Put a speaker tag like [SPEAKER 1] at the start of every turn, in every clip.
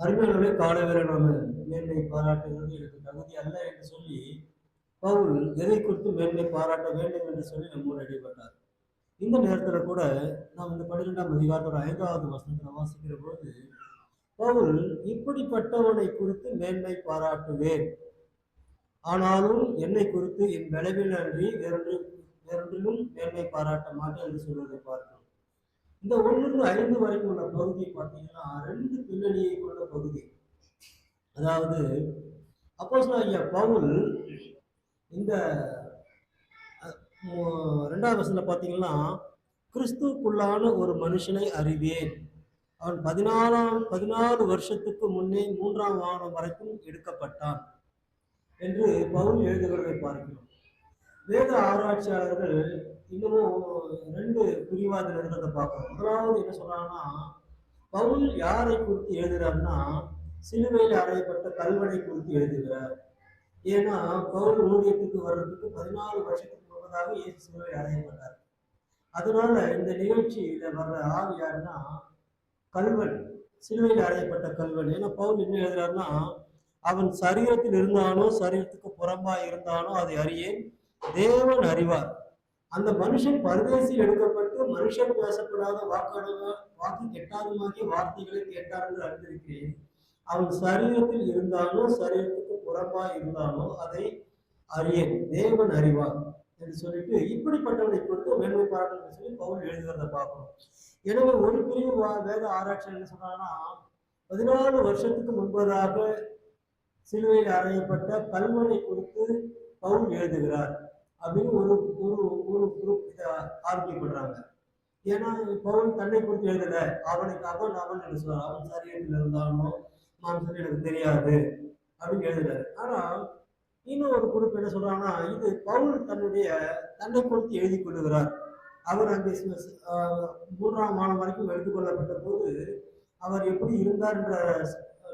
[SPEAKER 1] அருமையானவர்களே, காலை வேளை நாம மேன்மை பாராட்டுகிறது எனக்கு தகுதி அல்ல என்று சொல்லி பவுல் எதை குறித்து மேன்மை பாராட்ட வேண்டும் என்று சொல்லி நம்மோடு இடைப்பட்டார். இந்த நேரத்துல கூட நாம் இந்த 12ஆம் அதிகாரத்தோட 5வது வசனத்துல வாசிக்கிற போது பவுல் இப்படிப்பட்டவனை குறித்து மேன்மை பாராட்டுவேன், ஆனாலும் என்னை குறித்து என் விளைவில் அன்றி வேறொன்றிலும் மேன்மை பாராட்ட மாட்டேன் என்று சொல்வதை பார்க்கிறோம். இந்த 1-5 வரைக்கும் உள்ள பகுதியை பார்த்தீங்கன்னா 2 பின்னணியை கொண்ட பகுதி. அதாவது அப்போஸ்தலனாகிய பவுல் இந்த 2வது வசனத்துல பார்த்தீங்கன்னா, கிறிஸ்துவுக்குள்ளான ஒரு மனுஷனை அறிவேன், அவன் 14 வருஷத்துக்கு முன்னே 3ஆம் வானம் வரைக்கும் எடுக்கப்பட்டான் என்று பவுல் எழுதுகிறதை பார்க்கிறோம். வேத ஆராய்ச்சியாளர்கள் இன்னமும் 2 பிரிவா அதில் இருக்கிறத பார்க்கிறோம். முதலாவது என்ன சொல்றாங்கன்னா, பவுல் யாரை குறித்து எழுதுகிறார்னா சிலுவையில் அறையப்பட்ட கல்வனை குறித்து எழுதுகிறார். ஏன்னா பவுல் ஊழியத்துக்கு வர்றதுக்கு 14 வருஷத்துக்கு முன்பதாக இயேசு சிலுவையில் அறையப்பட்டார். அதனால இந்த நிகழ்ச்சியில வர்ற ஆள் யாருன்னா கல்வன், சிலுவையில் அறையப்பட்ட கல்வன். ஏன்னா பவுல் என்ன எழுதுறாருன்னா, அவன் சரீரத்தில் இருந்தானோ சரீரத்துக்கு புறம்பாய் இருந்தானோ அதை அறியேன், தேவன் அறிவார். அந்த மனுஷன் பரதேசில் எடுக்கப்பட்டு மனுஷன் பேசப்படாத வாக்கு கெட்டாதுமாகிய வார்த்தைகளை கேட்டார் என்று அறிந்திருக்கிறேன். அவன் சரீரத்தில் இருந்தானோ சரீரத்துக்கு புறம்பாய் இருந்தானோ அதை அறியேன், தேவன் அறிவார் என்று சொல்லிட்டு இப்படிப்பட்டவனை குறித்து மேன்மை பாராட்டு சொல்லி பவுல் எழுதுகிறத பார்க்கணும். எனவே ஒரு பிரிவு வேத ஆராய்ச்சி என்ன சொல்றாங்கன்னா, 14 வருஷத்துக்கு முன்பதாக சிலுவையில் அறையப்பட்ட கல்வனை குறித்து பவுல் எழுதுகிறார் அப்படின்னு ஒரு ஒரு ஒரு குரூப் இதை ஆர்கியூ பண்றாங்க. ஏன்னா பவுல் தன்னை குறித்து எழுதல, அவன் என்று சொல்றான், அவன் சரீரத்தில் இருந்தானோ மாம்சம் எனக்கு தெரியாது அப்படின்னு எழுதுறாரு. ஆனா இன்னும் ஒரு குரூப் என்ன சொல்றாங்கன்னா, இது பவுல் தன்னை குறித்து எழுதி கொள்ளுகிறார். அவர் அங்கே 3ஆம் வானம் வரைக்கும் எடுத்துக்கொள்ளப்பட்ட போது அவர் எப்படி இருந்தார் என்ற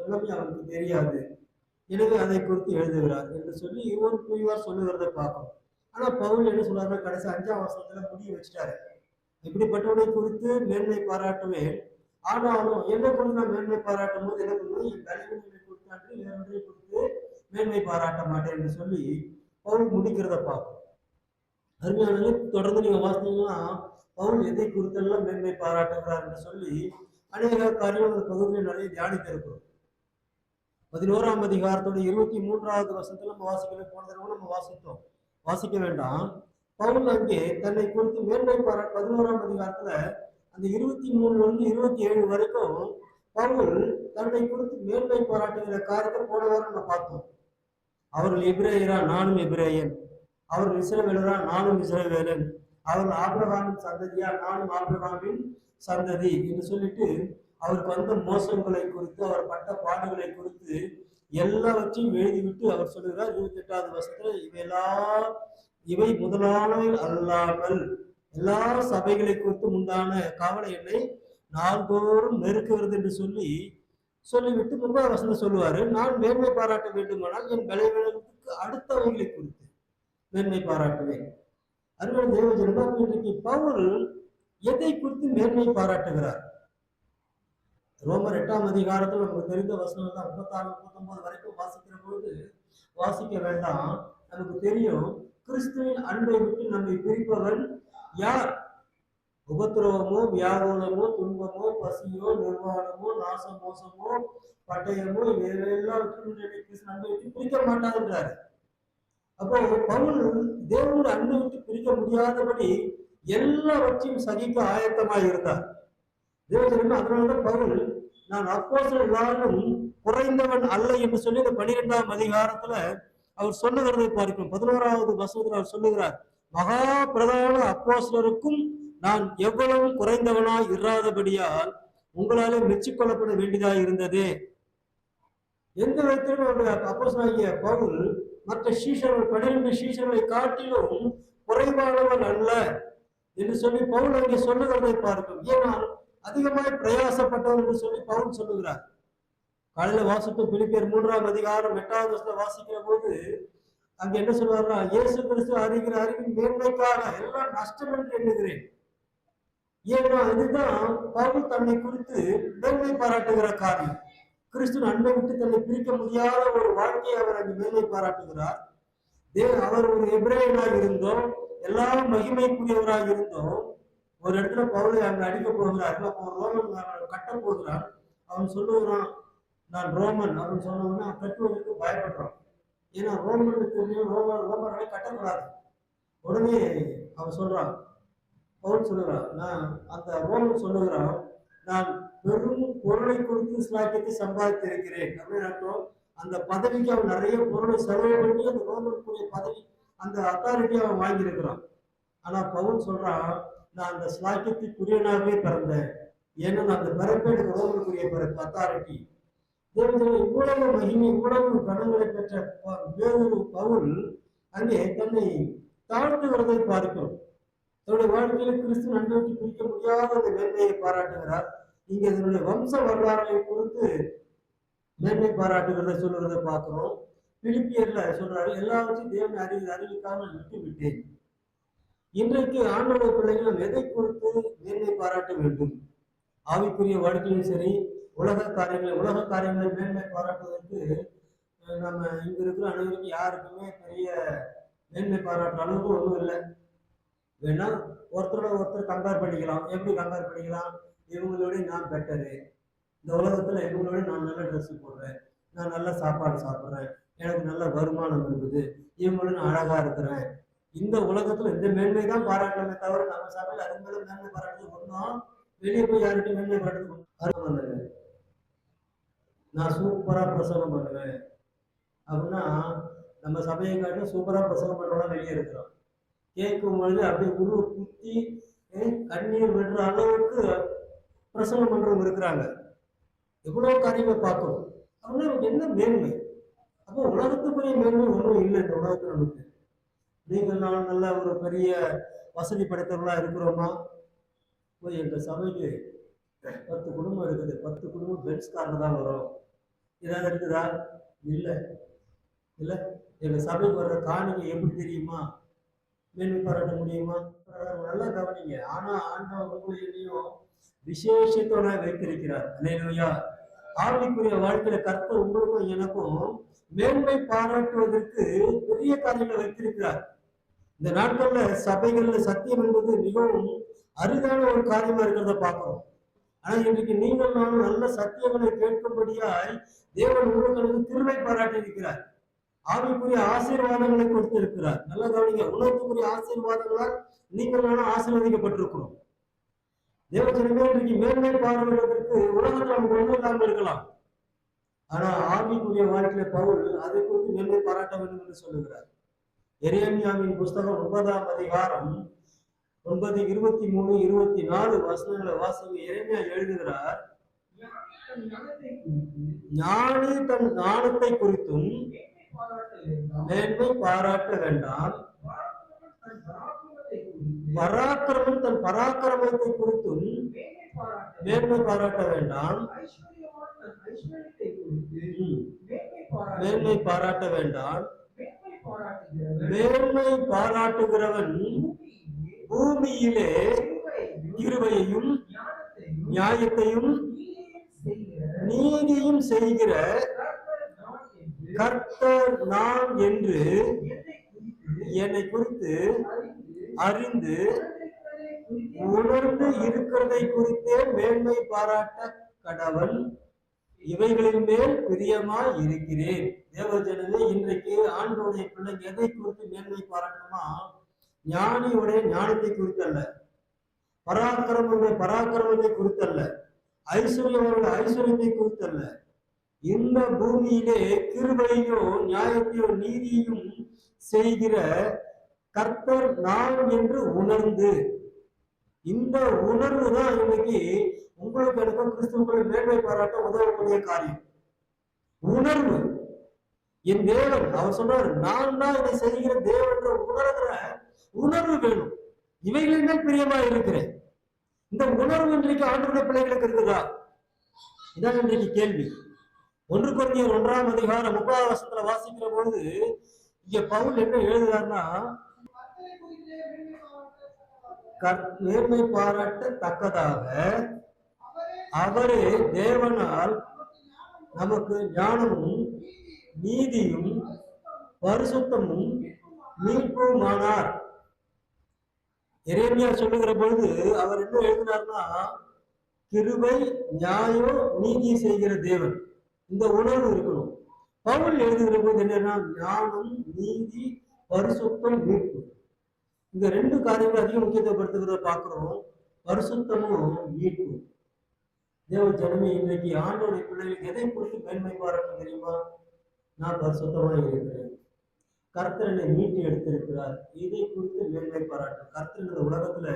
[SPEAKER 1] நிலைமை அவருக்கு தெரியாது, எனவே அதை குறித்து எழுதுகிறார் என்று சொல்லி ஒரு பிரிவார் சொல்லுகிறத பார்க்கணும். ஆனா பவுல் என்ன சொல்றாருன்னா, கடைசி 5ஆம் வசனத்துல முடிய வச்சுட்டாரு, இப்படிப்பட்டவனை குறித்து மேன்மை பாராட்டுவேன், ஆனாலும் என்னை குறித்து நான் மேன்மை பாராட்டும் போது என்ன பண்ணுவோம், என் பலவீனங்களை குறித்து அன்று வேறொன்றை குறித்து மேன்மை பாராட்ட மாட்டேன் என்று சொல்லி பவுல் முடிக்கிறத பார்க்கும். அருமையானது தொடர்ந்து நீங்க வாசித்தீங்கன்னா பவுல் எதை குறித்தெல்லாம் மேன்மை பாராட்டுகிறார் என்று சொல்லி அநேக காரியம் அந்த பகுதியில் நிறைய தியானித்திருக்கிறோம். 11ஆம் அதிகாரத்தோட 23வது வசனத்துல நம்ம வாசிக்கணும். போன தடவை நம்ம வாசிக்க வேண்டாம். பவுல் அங்கே தன்னை குறித்து மேன்மை பாராட்டு 11ஆம் அதிகாரத்துல அந்த 23 to 27 வரைக்கும் பவுல் தன்னை குறித்து மேன்மை பாராட்டுகிற காரியத்தை போன வாரம் நம்ம பார்த்தோம். அவர்கள் எபிரேயரா, நானும் எபிரேயன், அவர்கள் இஸ்ரவேலரா, நானும் இஸ்ரவேலன், அவர்கள் ஆபிரகாமின் சந்ததியா, நானும் ஆபிரகாமின் சந்ததி என்று சொல்லிட்டு அவருக்கு வந்த மோசங்களை குறித்து அவர் பட்ட பாடுகளை குறித்து எல்லாவற்றையும் எழுதிவிட்டு அவர் சொல்லுகிறார் 28வது வசனத்துல, இவை முதலானவை அல்லாமல் எல்லா சபைகளை குறித்து உண்டான கவலை என்னை நாள்தோறும் நெருக்குகிறது என்று சொல்லிவிட்டு 3வது வசனம் சொல்லுவாரு, நான் மேன்மை பாராட்ட வேண்டுமானால் என் பலவீனத்துக்கு அடுத்தவைகளை குறித்து மேன்மை பாராட்டுவேன். அருமையான தேவஜனமே, இன்றைக்கு பவுல் எதை குறித்து மேன்மை பாராட்டுகிறார்? ரோமர் 8ஆம் அதிகாரத்தில் நமக்கு தெரிந்த வசனம் தான் 36-39 வரைக்கும் வாசிக்கிற பொழுது வாசிக்க வேண்டாம். நமக்கு தெரியும், கிறிஸ்துவின் அன்பை விட்டு நம்மை பிரிப்பவன் யார்? உபத்திரவமோ, வியாகுலமோ, துன்பமோ, பசியோ, நிர்வாணமோ, நாசமோசமோ, பட்டயமோ, இவையெல்லாம் அன்பை விட்டு பிரிக்க மாட்டான்றாரு. அப்போ பவுல் தேவனோட அன்பை விட்டு பிரிக்க முடியாதபடி எல்லாவற்றையும் சகிக்க ஆயத்தமாய் இருந்தார். தேவஜனமே, அதனாலதான் பவுல் நான் அப்போஸ்தலர் எல்லாரும் குறைந்தவன் அல்ல என்று சொல்லி இந்த 12ஆம் அதிகாரத்துல அவர் சொல்லுகிறதை பார்க்கிறோம். 11வது வசனத்தில் அவர் சொல்லுகிறார், மகா பிரதான அப்போஸ்தலருக்கும் நான் எவ்வளவு குறைந்தவனாய் இராதபடியால் உங்களாலே மெச்சிக்கொள்ளப்பட வேண்டியதாக இருந்தது. எந்த விதத்திலும் அவருடைய அப்போஸ்தலனாகிய பவுல் மற்ற சீஷர்கள் 12 சீஷர்களை காட்டிலும் குறைவானவன் அல்ல என்று சொல்லி பவுல் அங்கே சொல்லுகிறதை பார்க்கும். ஏனால் அதிகமாய் பிரயாசப்பட்டவர் என்று சொல்லி பவுல் சொல்லுகிறார். காலையில வாசித்தோம், பிலிப்பியர் 3ஆம் அதிகாரம் 8வது வசனத்தை வாசிக்கிற போது அங்க என்ன சொல்வார்னா, இயேசு கிறிஸ்து அறிகிற அறிவின் மேன்மைக்காக எல்லாம் நஷ்டம் என்று எண்ணுகிறேன். ஏன்னா இதுதான் பவுல் தன்னை குறித்து மேன்மை பாராட்டுகிற காரியம். கிறிஸ்து அன்பை விட்டு தன்னை பிரிக்க முடியாத ஒரு வாழ்க்கையை அவர் அங்கு மேன்மை பாராட்டுகிறார். அவர் ஒரு எபிரேயனாக இருந்தோம், எல்லா மகிமைக்குரியவராக இருந்தோம். ஒரு இடத்துல பவுலை அங்க அடிக்க போகிறார்கள். அப்போ ரோமன் கட்ட போகிறான். அவன் சொல்லுகிறான், நான் ரோமன். அவன் சொன்னவொன்னா கட்டுவதற்கு பயப்படுறான். ஏன்னா ரோமனுக்கு ரோமர்களை கட்டக்கூடாது. உடனே அவன் சொல்றான், பவுல் சொல்லுகிறான், நான் அந்த ரோமன் சொல்லுகிறான், நான் பெரும் பொருளை கொடுத்து ஸ்லாக்கியத்தை சம்பாதித்திருக்கிறேன் அப்படின்னு அர்த்தம். அந்த பதவிக்கு அவன் நிறைய பொருளை செலவு பண்ணி அந்த ரோமனுக்குரிய பதவி, அந்த அத்தாரிட்டி அவன் வாங்கியிருக்கிறான். ஆனா பவுல் சொல்றான், நான் அந்த ஸ்லாக்கியத்துக்குரியனாகவே பிறந்தேன். ஏன்னா அந்த பிறப்பே எனக்கு ரோமனுக்குரிய பிறப்பு, அத்தாரிட்டி. இவ்வளவு மகிமை, இவ்வளவு கணங்களை பெற்ற வேறொரு பவுல் அங்கே தன்னை தாழ்த்துகிறதை பார்க்கிறோம். தன்னுடைய வாழ்க்கையில கிறிஸ்து நன்மை பிரிக்க முடியாத அந்த மேன்மையை பாராட்டுகிறார். இங்க இதனுடைய வம்ச வரலாறை குறித்து மேன்மை பாராட்டுகிறத சொல்லுறதை பார்க்கிறோம். பிலிப்பியர்ல சொல்றாரு, எல்லாவற்றையும் தேவனை அறிவிக்காமல் விட்டு விட்டேன். இன்றைக்கு ஆண்டவருடைய பிள்ளைகள் நாம் எதை குறித்து மேன்மை பாராட்ட வேண்டும்? ஆவிக்குரிய வாழ்க்கையிலும் சரி, உலக காரியங்களை மேன்மை பாராட்டுவதற்கு நம்ம இங்க இருக்கிற அனைவருக்கும் யாருக்குமே பெரிய மேன்மை பாராட்டுற அளவுக்கு ஒன்றும் இல்லை. வேணா ஒருத்தரோட ஒருத்தர் கம்பேர் பண்ணிக்கலாம். எப்படி கம்பேர் பண்ணிக்கலாம்? இவங்களோட நான் பெட்டரு, இந்த உலகத்துல இவங்களோட நான் நல்ல ட்ரெஸ் போடுறேன், நான் நல்ல சாப்பாடு சாப்பிட்றேன், எனக்கு நல்ல வருமானம் இருக்குது, இவங்களோட நான் அழகா இருக்கிறேன். இந்த உலகத்துல இந்த மேன்மை தான் பாராட்டணுமே தவிர நம்ம சபையில் அது மேல மேன்மை பாராட்டுறது ஒன்றும் வெளியே போய் யார்கிட்ட மேன்மை பாராட்டுறது நான் சூப்பரா பிரசவம் பண்ணுவேன் அப்படின்னா நம்ம சபையை காட்டிலும் சூப்பரா பிரசவம் பண்றோம்னா வெளியே இருக்கிறோம். கேட்கும் பொழுது அப்படியே குரு குத்தி கண்ணீர் விடுற அளவுக்கு பிரசவம் பண்றவங்க இருக்கிறாங்க. எவ்வளவு காரியங்களை பார்க்கணும். அப்படின்னா நமக்கு என்ன மேன்மை? அப்போ உலகத்துக்குரிய மேன்மை ஒன்றும் இல்லை இந்த உலகத்துல. நமக்கு நீங்கள் நான் நல்ல ஒரு பெரிய வசதி படைத்தவர்களா இருக்கிறோமா? போய் எங்க சபைக்கு 10 குடும்பம் இருக்குது, 10 குடும்பம் பென்ஸ் காரில் தான் வரும். ஏதாவது இருக்குதா? இல்லை இல்லை. எங்க சபைக்கு வர்ற காணிக்கை எப்படி தெரியுமா? மேன்மை பாராட்ட முடியுமா? நல்லா கவனிங்க. ஆனா ஆண்டவர் உங்களையும் விசேஷத்தோட வைத்திருக்கிறார். அல்லேலூயா. ஆவிக்குரிய வாழ்க்கையில கர்த்தர் உங்களுக்கும் எனக்கும் மேன்மை பாராட்டுவதற்கு பெரிய காரியங்களை வைத்திருக்கிறார். இந்த நாட்கள்ல சபைகள்ல சத்தியம் என்பது மிகவும் அரிதான ஒரு காரியமா இருக்கிறத பார்க்கிறோம். ஆனா இன்றைக்கு நீங்கள் நானும் நல்ல சத்தியங்களை கேட்கும்படியாய் தேவன் உங்களுக்கு கிருபை பாராட்டி இருக்கிறார். ஆவிக்குரிய ஆசீர்வாதங்களை கொடுத்திருக்கிறார். நல்ல கவனிங்க. உலகத்துக்குரிய ஆசீர்வாதங்களால் நீங்கள் நானும் ஆசீர்வதிக்கப்பட்டிருக்கிறோம். தேவஜனமே இன்றைக்கு மேன்மை பாராட்டுவதற்கு உலகத்தில் நமக்கு ஒன்றும் இல்லாமல் இருக்கலாம். ஆனா ஆவிக்குரிய வாழ்க்கையில பவுல் அதை குறித்து மேன்மை பாராட்ட வேண்டும் என்று சொல்லுகிறார். எரேமியாவின் புஸ்தகம் 9ஆம் அதிகாரம் 9, 23, 24 வசனங்களை வாசிங்க. எரேமியா எழுதுகிறார், ஞானி தன் ஞானத்தை குறித்தும் மேன்மை பாராட்ட வேண்டாம், பராக்கிரமம் தன் பராக்கிரமத்தை குறித்தும் மேன்மை பாராட்ட வேண்டாம், மேன்மை பாராட்ட வேண்டாம். மேன்மை பாராட்டுகிறவன் பூமியிலே கிருபையையும் நியாயத்தையும் நீதியும் செய்கிற கர்த்தர் நான் என்று என்னை குறித்து அறிந்து உணர்ந்து இருக்கிறதை குறித்தே மேன்மை பாராட்ட கடவன். இவைகளின் மேல் பிரியமாய் இருக்கிறேன். தேவஜனமே, இன்றைக்கு ஆண்டோடைய பிள்ளைங்க எதை குறித்து மேன்மை பாராட்டணுமா? ஞானியுடைய ஞானத்தை குறித்தல்ல, பராக்கிரமுடைய பராக்கிரமத்தை குறித்தல்ல, ஐஸ்வர்யவருடைய ஐஸ்வர்யத்தை குறித்தல்ல. இந்த பூமியிலே கிருபையும் நியாயத்தையும் நீதியும் செய்கிற கர்த்தர் நான் என்று உணர்ந்து, இந்த உணர்வு தான் இன்னைக்கு உங்களுக்கு எனக்கும் கிறிஸ்துவுக்குள்ள மேன்மை பாராட்ட உதவக்கூடிய காரியம். உணர்வு. என் தேவன், அவர் சொல்றாரு, நான் தான் இதை செய்கிற தேவன் உணர்கிற உணர்வு வேணும். இவைகளின் மேல் பிரியமா இருக்கிறேன். இந்த உணர்வு இன்றைக்கு ஆண்டவருடைய பிள்ளைகளுக்கு இருக்குதா? இதான் இன்றைக்கு கேள்வி. 1 கொரிந்தியர் 1ஆம் அதிகாரம் 30ஆம் வசனத்துல வாசிக்கிற பொழுது இங்க பவுல் என்ன எழுதுறாருன்னா, மேன்மை பாராட்ட தக்கதாக அவரே தேவனால் நமக்கு ஞானமும் நீதியும் பரிசுத்தமும் மீட்புமானார். எரேமியா சொல்லுகிற பொழுது அவர் என்ன எழுதினார்னா, கிருபை, நியாயம், நீதி செய்கிற தேவன். இந்த உணர்வு இருக்கணும். பவுல் எழுதுகிற போது என்னன்னா, ஞானம், நீதி, பரிசுத்தம், மீட்பு. இந்த ரெண்டு காரியங்கள் அதிக முக்கியத்துவப்படுத்துகிறத பார்க்கிறோம். பரிசுத்தமும் மீட்பு. தேவ ஜனமே, இன்றைக்கு ஆண்டோடைய பிள்ளைகளுக்கு எதை குறித்து மேன்மை பாராட்டும் தெரியுமா? நான் பரிசுத்தமாக இருக்கிறேன், கர்த்தர் என்னை மீட்டு எடுத்திருக்கிறார், இதை குறித்து மேன்மை பாராட்டும். கர்த்தர் இந்த உலகத்துல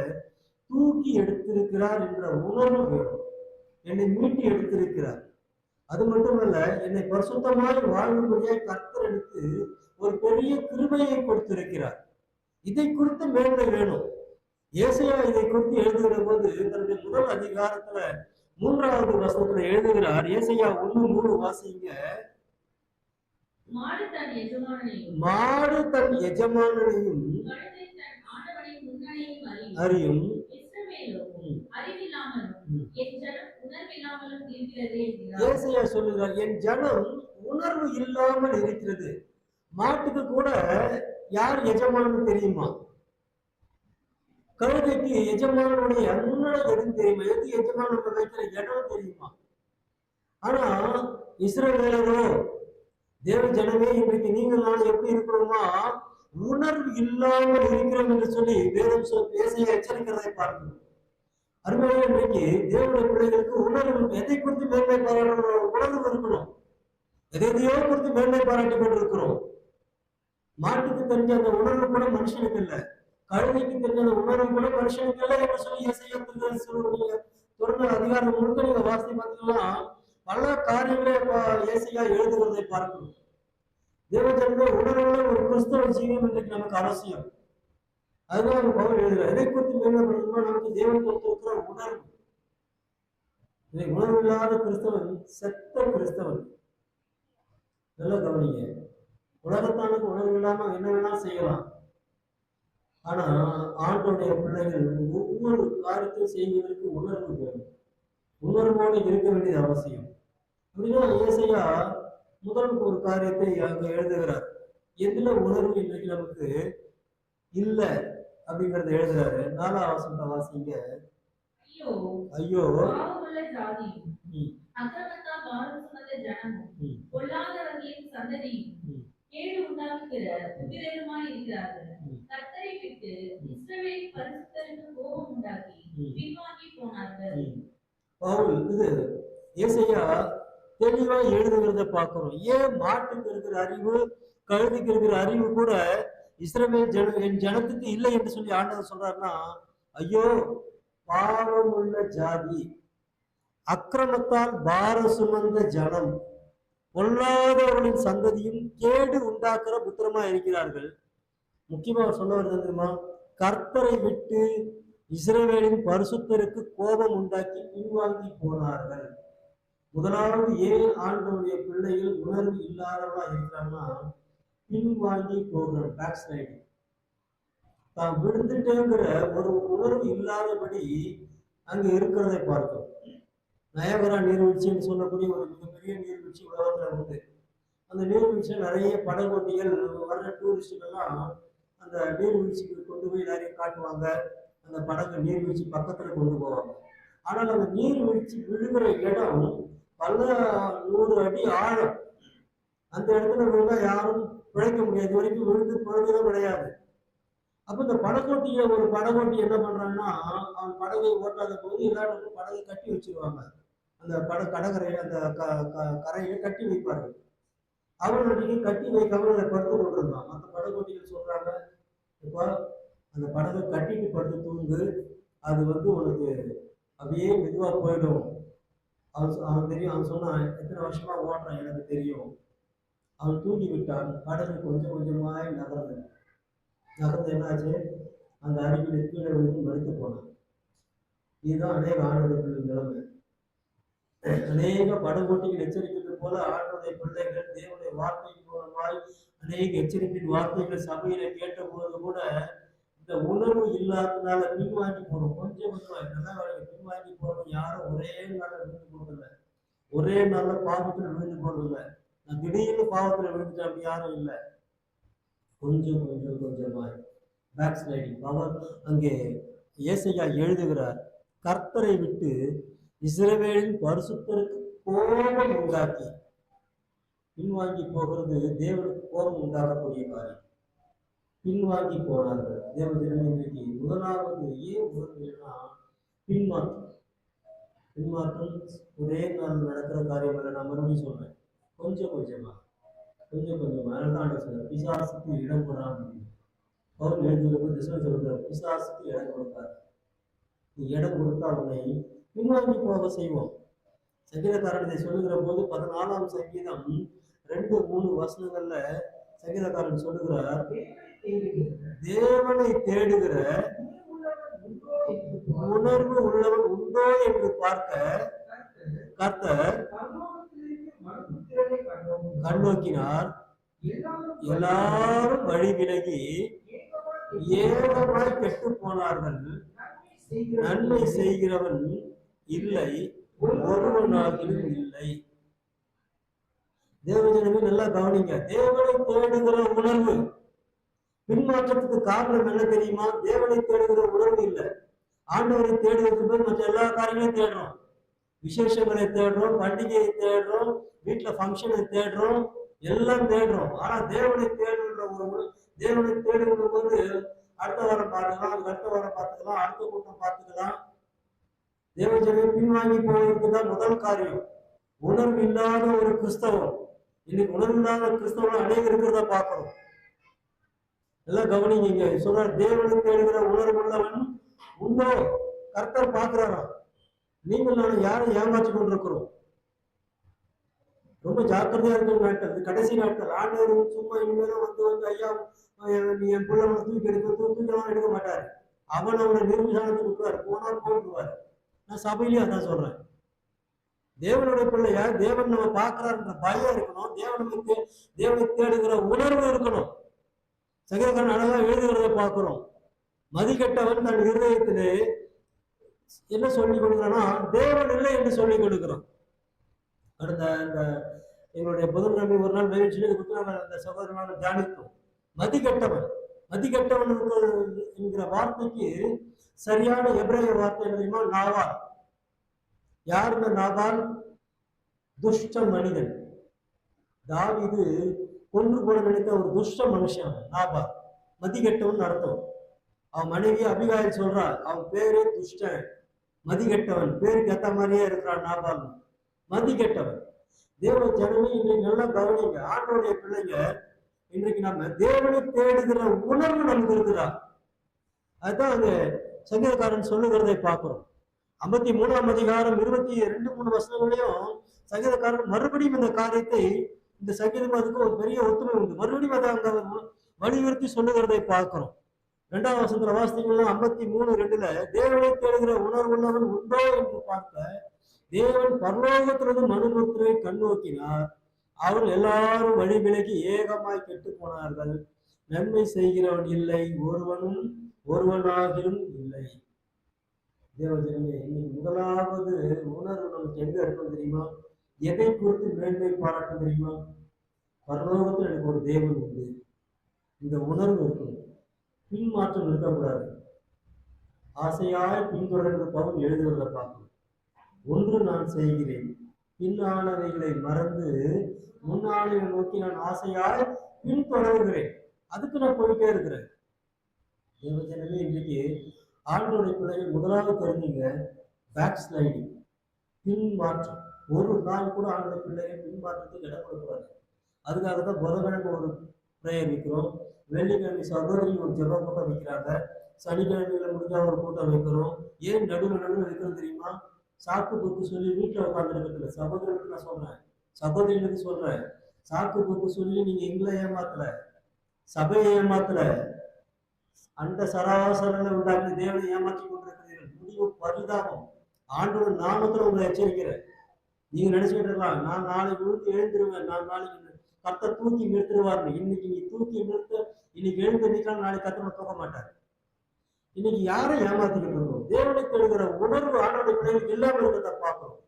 [SPEAKER 1] தூக்கி எடுத்திருக்கிறார் என்ற உணர்வு வேணும். என்னை மீட்டு எடுத்திருக்கிறார். அது மட்டுமல்ல, என்னை பரிசுத்தமாய் வாழ்வுபடியாய் கர்த்தர் எனக்கு ஒரு பெரிய கிருபையை கொடுத்திருக்கிறார். இதை குறித்து மேன்மை வேணும். ஏசாயா இதை குறித்து எழுதுகிற போது தன்னுடைய முதல் அதிகாரத்துல 3வது வசனத்துல எழுதுகிறார். ஏசாயா 1:3 வாசிங்க.
[SPEAKER 2] மாடு தன்
[SPEAKER 1] எஜமானனையும் அறியும், ஏசாயா சொல்லுகிறார், என் ஜனம் உணர்வு இல்லாமல் இருக்கிறது. மாட்டுக்கு கூட யார் எஜமானு தெரியுமா? கழுதைக்கு எஜமானுடைய முன்னாடி எதுவும் தெரியுமா? எது எஜமான வைக்கிற இடம் தெரியுமா? ஆனா இஸ்ரவேலரோ, தேவ ஜனமே, இன்றைக்கு நீங்கள் நான் எப்படி இருக்கிறோமா, உணர்வு இல்லாமல் இருக்கிறோம் என்று சொல்லி வேதம் ஏசாயா எச்சரிக்கிறதை பார்க்கணும். அருமையான, இன்றைக்கு தேவனுடைய பிள்ளைகளுக்கு உணர்வு, எதை குறித்து மேன்மை பாராட்டணும்? உணர்வு இருக்கணும். எதையோ குறித்து மேன்மை பாராட்டி கொண்டிருக்கிறோம். மாட்டுக்கு தெரிஞ்ச அந்த உணர்வு கூட மனுஷனுக்கு இல்லை, கழுதைக்கு தெரிஞ்ச அந்த உணர்வு கூட மனுஷனுக்கு இல்லை என்று சொல்லி ஏசாயா தொடர்ந்து அதிகாரம் முழுக்க நீங்க வாசி பார்த்தீங்கன்னா பல காரியங்களே ஏசாயா எழுதுகிறதை பார்க்கணும். தேவஜனமே, உணர்வுள்ள ஒரு கிறிஸ்தவ ஜீவன் இன்றைக்கு நமக்கு அவசியம். அதுதான் பவுல் எழுதுகிறார். எதை குறித்து மேன்மைப்படுத்தணும்னா, நமக்கு தேவன் கொடுத்திருக்கிற உணர்வு. உணர்வு இல்லாத கிறிஸ்தவன் செத்த கிறிஸ்தவன். நல்லா கவனிங்க. உலகத்தானுக்கு உணர்வு இல்லாம என்ன வேணாலும் செய்யலாம். ஆனா ஆண்டோடைய பிள்ளைகள் ஒவ்வொரு காரியத்தையும் செய்வதற்கு உணர்வு வேணும். உணர்வோடு இருக்க வேண்டியது அவசியம். அப்படின்னா ஏசாயா முதல் ஒரு காரியத்தை அங்க எழுதுகிறார். எதுல உணர்வு இன்றைக்கு நமக்கு இல்லை அப்படிங்கறத எழுதுறாரு. 4ஆம் வசனத்தை வாசிங்க. ஐயோ
[SPEAKER 2] கேடு உண்டாக்குகிற புத்திரருமாய் இருக்கிறார்கள். கர்த்தரை விட்டு இஸ்ரவேலின் பரிசுத்தருக்கு கோபம் உண்டாக்கி பின்வாங்கி போனார்கள்.
[SPEAKER 1] பவுல் இது ஏசாயா தெளிவா எழுதுகிறத பார்க்கிறோம். ஏன் மாட்டுக்கு இருக்கிற அறிவு, கழுதிக்கு இருக்கிற அறிவு கூட இஸ்ரவேல் என் ஜனத்துக்கு இல்லை என்று சொல்லி ஆண்டவர் சொல்றாருன்னா, ஐயோ பாவம் உள்ள ஜாதி, அக்கிரமத்தால் பார சுமந்த ஜனம், பொல்லாதவர்களின் சந்ததியும் கேடு உண்டாக்குற புத்திரமா இருக்கிறார்கள். முக்கியமா சொல்ல வருது தெரியுமா? கர்த்தரை விட்டு இஸ்ரவேலின் பரிசுத்தருக்கு கோபம் உண்டாக்கி பின்வாங்கி போனார்கள். முதலாவது ஏன் ஆண்டவருடைய பிள்ளைகள் உணர்வு இல்லாதவர்களா இருக்கிறாங்கன்னா, பின்வாங்கி போகிற பேக் ஸ்லைடிங், தான் விழுந்துட்டேங்கிற ஒரு உணர்வு இல்லாதபடி அங்க இருக்கிறதை பார்க்கிறோம். நயகரா நீர்வீழ்ச்சின்னு சொல்லக்கூடிய ஒரு மிகப்பெரிய நீர்வீழ்ச்சி உலகத்துல உண்டு. அந்த நீர்வீழ்ச்சியில் நிறைய படகோட்டிகள் வர்ற டூரிஸ்டுகள்லாம் அந்த நீர்வீழ்ச்சிக்கு கொண்டு போய் நிறைய காட்டுவாங்க. அந்த படகு நீர்வீழ்ச்சி பக்கத்துல கொண்டு போவாங்க. ஆனால் அந்த நீர்வீழ்ச்சி விழுகிற இடம் பல 100 அடி ஆழம். அந்த இடத்துல விழுந்தா யாரும் பிழைக்க முடியாது. வரைக்கும் விழுந்து பிழைக்கதான் கிடையாது. அப்ப இந்த படகோட்டிய ஒரு படகோட்டி என்ன பண்றாங்கன்னா, அவன் படகை ஓட்டாத போது எல்லாரும் படகை கட்டி வச்சிருவாங்க. அந்த கடற்கரையில அந்த கரையில கட்டி வைப்பார்கள். அவனுடைய கட்டி வைக்காம அதை படுத்து கொண்டிருந்தான். மற்ற படகோட்டிகள் சொல்றாங்க, இப்போ அந்த படகை கட்டிட்டு படுத்து தூங்கு, அது உனக்கு அப்படியே மெதுவா போயிடும். அவன் தெரியும். அவன் சொன்னான், எத்தனை வருஷமா ஓட்டுறான் எனக்கு தெரியும். அவன் தூங்கி விட்டான். படகு கொஞ்சம் கொஞ்சமாய் நகர்ந்து என்னாச்சு, அந்த அருகில் கீழே விழுந்து மறித்து போனான். இதுதான் அநேக ஆண்டவர்கள் நிலைமை. அநேக படகோட்டிகள் எச்சரிக்கிறது போல ஆண்டவருடைய பிள்ளைகள் தேவனுடைய வார்த்தை மூலமாய் அநேக எச்சரிப்பின் வார்த்தைகள் சபையில கேட்ட போது கூட இந்த உணர்வு இல்லாததுனால பின்வாங்கி போறோம். கொஞ்சம் கொஞ்சமா நல்லா பின்வாங்கி போறோம். யாரும் ஒரே நாள் விட்டு கொடுக்கல. ஒரே நல்ல பாவத்துல விழுந்து போறது இல்லை. நான் திடீர்னு பாவத்துல விழுந்துட்டேன் அப்படி யாரும் இல்லை. கொஞ்சம் கொஞ்சம் கொஞ்சமாய் பேக் ஸ்லைடிங் பவர். அங்கே ஏசையா எழுதுகிறார், கர்த்தரை விட்டு இஸ்ரவேலின் பரிசுத்தருக்கு கோபம் உண்டாக்கி. பின்வாங்கி போகிறது தேவனுக்கு கோபம் உண்டாக்கக்கூடிய காரியம். பின்வாங்கி போனார்கள் தேவ தினமே. இன்றைக்கு முதலாவது ஏன் உணர்வுனா பின்மாற்றம். பின்மாற்றம் ஒரே நாள் நடக்கிற காரியம் இல்லை. நான் மறுபடியும் சொல்றேன், கொஞ்சம் கொஞ்சமா கொஞ்சம் கொஞ்சமா. அதனால சொல்ற பிசாசுக்கு இடம் கொடாமல் பவுல் எழுதுகிறப்ப திசை சொல்ற பிசாசுக்கு இடம் கொடுப்பார். நீ இடம் கொடுத்தா உன்னை பின்வாங்கி போக செய்வோம். சங்கீதக்காரன் இதை சொல்லுகிற போது 14ஆம் சங்கீதம் 2-3 வசனங்கள்ல சங்கீதக்காரன் சொல்லுகிறார், தேவனை தேடுகிற உணர்வு உள்ளவன் உண்டோ என்று பார்க்க கர்த்தர் கண்ணோக்கினார். எல்லாரும் வழி விலகி ஏகமாய் கெட்டு போனார்கள். நன்மை செய்கிறவன் இல்லை, ஒருவனாகிலும் இல்லை. தேவஜனமே நல்லா கவனிங்க. தேவனை தேடுகிற உணர்வு. பின்மாற்றத்துக்கு காரணம் என்ன தெரியுமா? தேவனை தேடுகிற உணர்வு இல்லை. ஆண்டவரை தேடுவதற்கு போய் மற்ற எல்லா காரியங்களையும் தேடுறோம். விசேஷங்களை தேடுறோம், பண்டிகையை தேடுறோம், வீட்டுல ஃபங்க்ஷனை தேடுறோம், எல்லாம் தேடுறோம். ஆனா தேவனை தேடுகிற ஒரு தேவனை தேடுகிற போது அடுத்த வாரம் பார்த்துக்கலாம், அடுத்த வாரம் பார்த்துக்கலாம், அடுத்த கூட்டம் பார்த்துக்கலாம். தேவஜனமே பின்வாங்கி போவதற்கு தான் முதல் காரியம். உணர்வு இல்லாத ஒரு கிறிஸ்தவம். இன்னைக்கு உணர்வு இல்லாத கிறிஸ்தவம் அநேகம் இருக்கிறத பார்க்கணும். எல்லாம் கவனிங்க. சொல்ற தேவனை தேடுகிற உணர்வு உள்ளவன் உண்டோ? கர்த்தர் பார்க்கிறாராம். நீங்கள் நானும் யாரும் ஏமாற்றி கொண்டிருக்கிறோம். ரொம்ப ஜாக்கிரதையா இருக்கிற நாட்கள், கடைசி நாட்கள். ஆண்டவர் சும்மா இனிமேலும் வந்து ஐயா நீ என் பிள்ளை தூக்கி தூக்கிலாம் எடுக்க மாட்டாரு. அவனை நிர்விசாரத்துக்கு விட்டுவாரு, போனா போட்டுருவாரு. நான் சபையிலேயே அதான் சொல்றேன். தேவனுடைய பிள்ளையா தேவன் நம்ம பார்க்கிறாருன்ற பயம் இருக்கணும். தேவனை தேடுகிற உணர்வு இருக்கணும். சகோதரன் அழகா எழுதுகிறத பார்க்கிறோம். மதிக்கெட்டவன் தன் இருதயத்திலே என்ன சொல்லிக் கொடுக்கிறான்னா தேவன் இல்லை என்று சொல்லிக் கொடுக்கிறான். அடுத்த இந்த எங்களுடைய புதன்கிழமை ஒரு நாள் நிகழ்ச்சியில அந்த சகோதரனால தியானித்தோம். மதிக்கெட்டவன். மதிக்கெட்டவன் என்கிற வார்த்தைக்கு சரியான எபிரேய வார்த்தை தெரியுமா? நாவால். யார் இந்த நாவால்? துஷ்ட மனிதன். தாவீது கொன்று போட நினைத்த ஒரு துஷ்ட மனுஷன் நாபால். மதிக்கெட்டவன் அர்த்தம். அவன் மனைவி அபிகாயில் சொல்றா, அவன் பேரே துஷ்டன், மதிக்கெட்டவன். பேருக்கு ஏத்த மாதிரியே இருக்கிறான் நாபால். மதிக்கெட்டவன். தேவ ஜனமே இன்றைக்கு நல்லா கவனிங்க. ஆண்டோடைய பிள்ளைங்க இன்றைக்கு நம்ம தேவனை தேடுகிற உணர்வு நமக்கு இருக்குதா? அதுதான் அந்த சங்கீதக்காரன் சொல்லுகிறதை பார்க்கிறோம். 53ஆம் அதிகாரம் 22-3 வசனங்களையும் சங்கீதக்காரன் மறுபடியும் இந்த காரியத்தை, இந்த சங்கீதம் அதுக்கு ஒரு பெரிய ஒத்துமை உண்டு. மறுபடியும் அதை அங்க வலியுறுத்தி சொல்லுகிறதை பார்க்கிறோம். 2ஆம் வசனத்துல வாசித்தீங்கன்னா 53:2 தேவனை தேடுகிற உணர்வுள்ளவன் உண்டோ என்று பார்க்க தேவன் பரலோகத்திலிருந்து மனுபுத்திரை கண்ணோக்கினார். அவர் எல்லாரும் வழி விலகி ஏகமாய் கெட்டு போனார்கள். நன்மை செய்கிறவன் இல்லை, ஒருவனாகிலும் இல்லை. தேவஜனமே, இன்னைக்கு முதலாவது உணர்வு நமக்கு எங்க இருக்கும் தெரியுமா? எதை குறித்து மேன்மை பாராட்ட தெரியுமா? பரலோகத்தில் எனக்கு ஒரு தேவன் உண்டு. இந்த உணர்வு இருக்கணும். பின்மாற்றம் இருக்கக்கூடாது. ஆசையாய் பின்தொடர்ந்து பவுல் எழுதுவதை பார்க்கணும். ஒன்று நான் செய்கிறேன், பின்னானவைகளை மறந்து முன்னானவை நோக்கி நான் ஆசையாய் பின்தொடர்கிறேன். அதுக்கு நான் போயிட்டே இருக்கிறேன். தேவஜனமே, இன்றைக்கு ஆண்டோடைய பிள்ளைகள் முதலாவது தெரிஞ்சுங்க, பேக் ஸ்லைடிங், பின்மாற்றம். ஒரு நாள் கூட ஆண்டோடைய பிள்ளைகள் பின்மாற்றத்துக்கு இடம் கொடுக்குறாங்க. அதுக்காக தான் புதன்கிழமை ஒரு பிரேயர் வைக்கிறோம், வெள்ளிக்கிழமை சகோதரி ஒரு ஜெப கூட்டம் வைக்கிறாங்க, சனிக்கிழமையில முடிஞ்சா ஒரு கூட்டம் வைக்கிறோம். ஏன் நடுவில் வைக்கிறது தெரியுமா? சாக்கு போக்கு சொல்லி வீட்டில் உட்காந்துருக்கிறதுல சகோதரர்களுக்கு நான் சொல்றேன், சகோதரிகளுக்கு சொல்றேன், சாக்கு போக்கு சொல்லி நீங்க எங்களை ஏமாத்தல, சபையை ஏமாத்தல, அந்த சராசரனை உண்டாக்கி தேவனை ஏமாற்றி கொண்டிருக்கிறீர்கள். முடிவு பரிதாபம். ஆண்டோட நாமத்துல உங்களை எச்சரிக்கிறேன். நீங்க நினைச்சுக்கிட்டு இருக்கலாம், நான் நாளைக்கு விழுந்து எழுந்துருவேன், நான் நாளைக்கு கர்த்தர் தூக்கி நிறுத்துருவார்னு. இன்னைக்கு நீ தூக்கி நிறுத்த, இன்னைக்கு எழுந்து நிற்கலாம், நாளைக்கு கர்த்தர் தூக்க மாட்டார். இன்னைக்கு யாரை ஏமாத்திக்கிட்டு இருக்கோம்? தேவனை தேடுகிற உணர்வு ஆண்டோட பிள்ளைகளுக்கு இல்லாம இருக்கிறத பார்க்கிறோம்.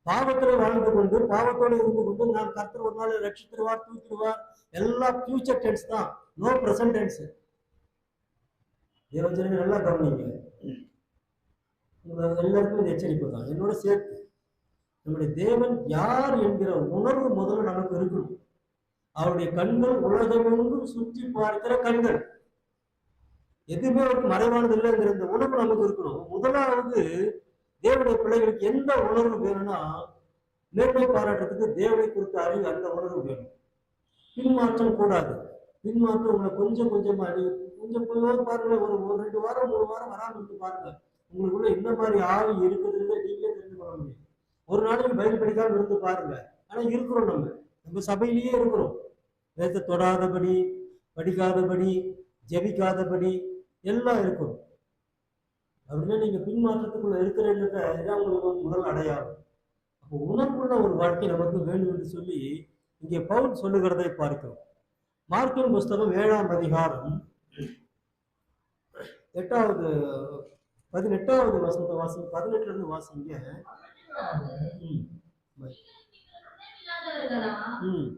[SPEAKER 1] பாவத்துல வாழ்ந்து கொண்டு பாவத்தோடு இருந்து கொண்டு நான் கர்த்தர் ஒரு நாள் ரட்சித்திருவார், தூக்கிடுவார், எல்லாம் ஃபியூச்சர் டென்ஸ் தான், நோ பிரசன்ட் டென்ஸ். தேவஜனங்கள் நல்லா கவனிங்க. எல்லாருக்கும் இந்த எச்சரிப்பு தான் என்னோட சேர்த்து. நம்முடைய தேவன் யார் என்கிற உணர்வு முதல்ல நமக்கு இருக்கணும். அவருடைய கண்கள் உலகமெங்கும் சுற்றி பார்க்கிற கண்கள், எதுவுமே அவருக்கு மறைவானது இல்லைங்கிற இந்த உணர்வு நமக்கு இருக்கணும். முதலாவது தேவனுடைய பிள்ளைகளுக்கு எந்த உணர்வு வேணும்னா, மேன்மை பாராட்டுறதுக்கு தேவனை குறித்த அறிவு, அந்த உணர்வு வேணும். பின்மாற்றம் கூடாது. பின்மாற்றம் உங்களை கொஞ்சம் கொஞ்சமா கொஞ்சம் பாருங்க, ஒரு 2 வாரம் 3 வாரம் வராமல் இருந்து பாருங்க, உங்களுக்குள்ள என்ன மாதிரி ஆவி இருக்குதுன்னு நீங்களே தெரிந்து கொள்ள முடியும். ஒரு நாளைக்கு பைபிள் படிக்காம இருந்து பாருங்க. ஆனா இருக்கிறோம், நம்ம சபையிலேயே இருக்கிறோம். வேதத்தை தொடாதபடி, படிக்காதபடி, ஜெபிக்காதபடி எல்லாம் இருக்கும். அப்படின்னா நீங்க பின்மாற்றத்துக்குள்ள இருக்கிறீங்க, உங்களுக்கு முதல் அடையாளம். அப்போ உணர்வுள்ள ஒரு வாழ்க்கை நமக்கு வேண்டும் என்று சொல்லி இங்கே பவுல் சொல்லுகிறதை பார்க்கிறோம். மார்க்கின் புஸ்தகம் 7ஆம் அதிகாரம் 18வது வசனத்தை வாசி, 18ல இருந்து வாசிங்க.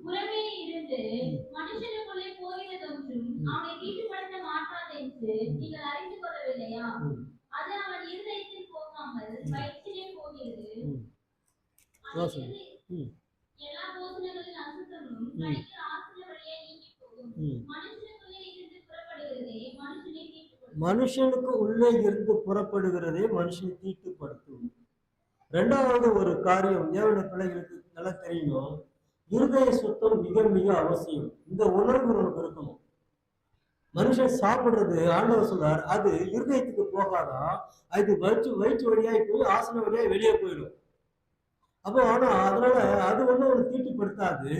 [SPEAKER 2] புறமே இருந்து மனுஷனுக்குள்ளே போகிறதொன்றும் அவனை தீட்டுப்படுத்த மாட்டாதென்று நீங்கள் அறிந்து கொள்ளவில்லையா? அது அவன் இருதயத்தில் போகாமல் வயிற்றிலே போகிறது. எல்லா போசனைகளின் அசுத்தமும் படிக்கிற ஆசிரிய வழியே நீங்கி போகும். மனுஷனுக்குள்ளே இருந்து புறப்படுகிறதே மனுஷனை தீட்டுப்படுத்தும்.
[SPEAKER 1] மனுஷனுக்கு உள்ளே இருந்து புறப்படுகிறதே மனுஷனை தீட்டுப்படுத்தும். 2வது ஒரு காரியம் தேவனுடைய பிள்ளைகளுக்கு நல்லா தெரியணும். இருதய சுத்தம் மிக மிக அவசியம். இந்த உணர்வு நமக்கு இருக்கணும். மனுஷன் சாப்பிடுறது ஆண்டவர் சொல்றார், அது இருதயத்துக்கு போகாதான், அது வயிற்று வழியாய் போய் ஆசன வழியாய் வெளியே போயிடும். அப்போ ஆனா அதனால அது உன்னை தீட்டுப்படுத்தாது.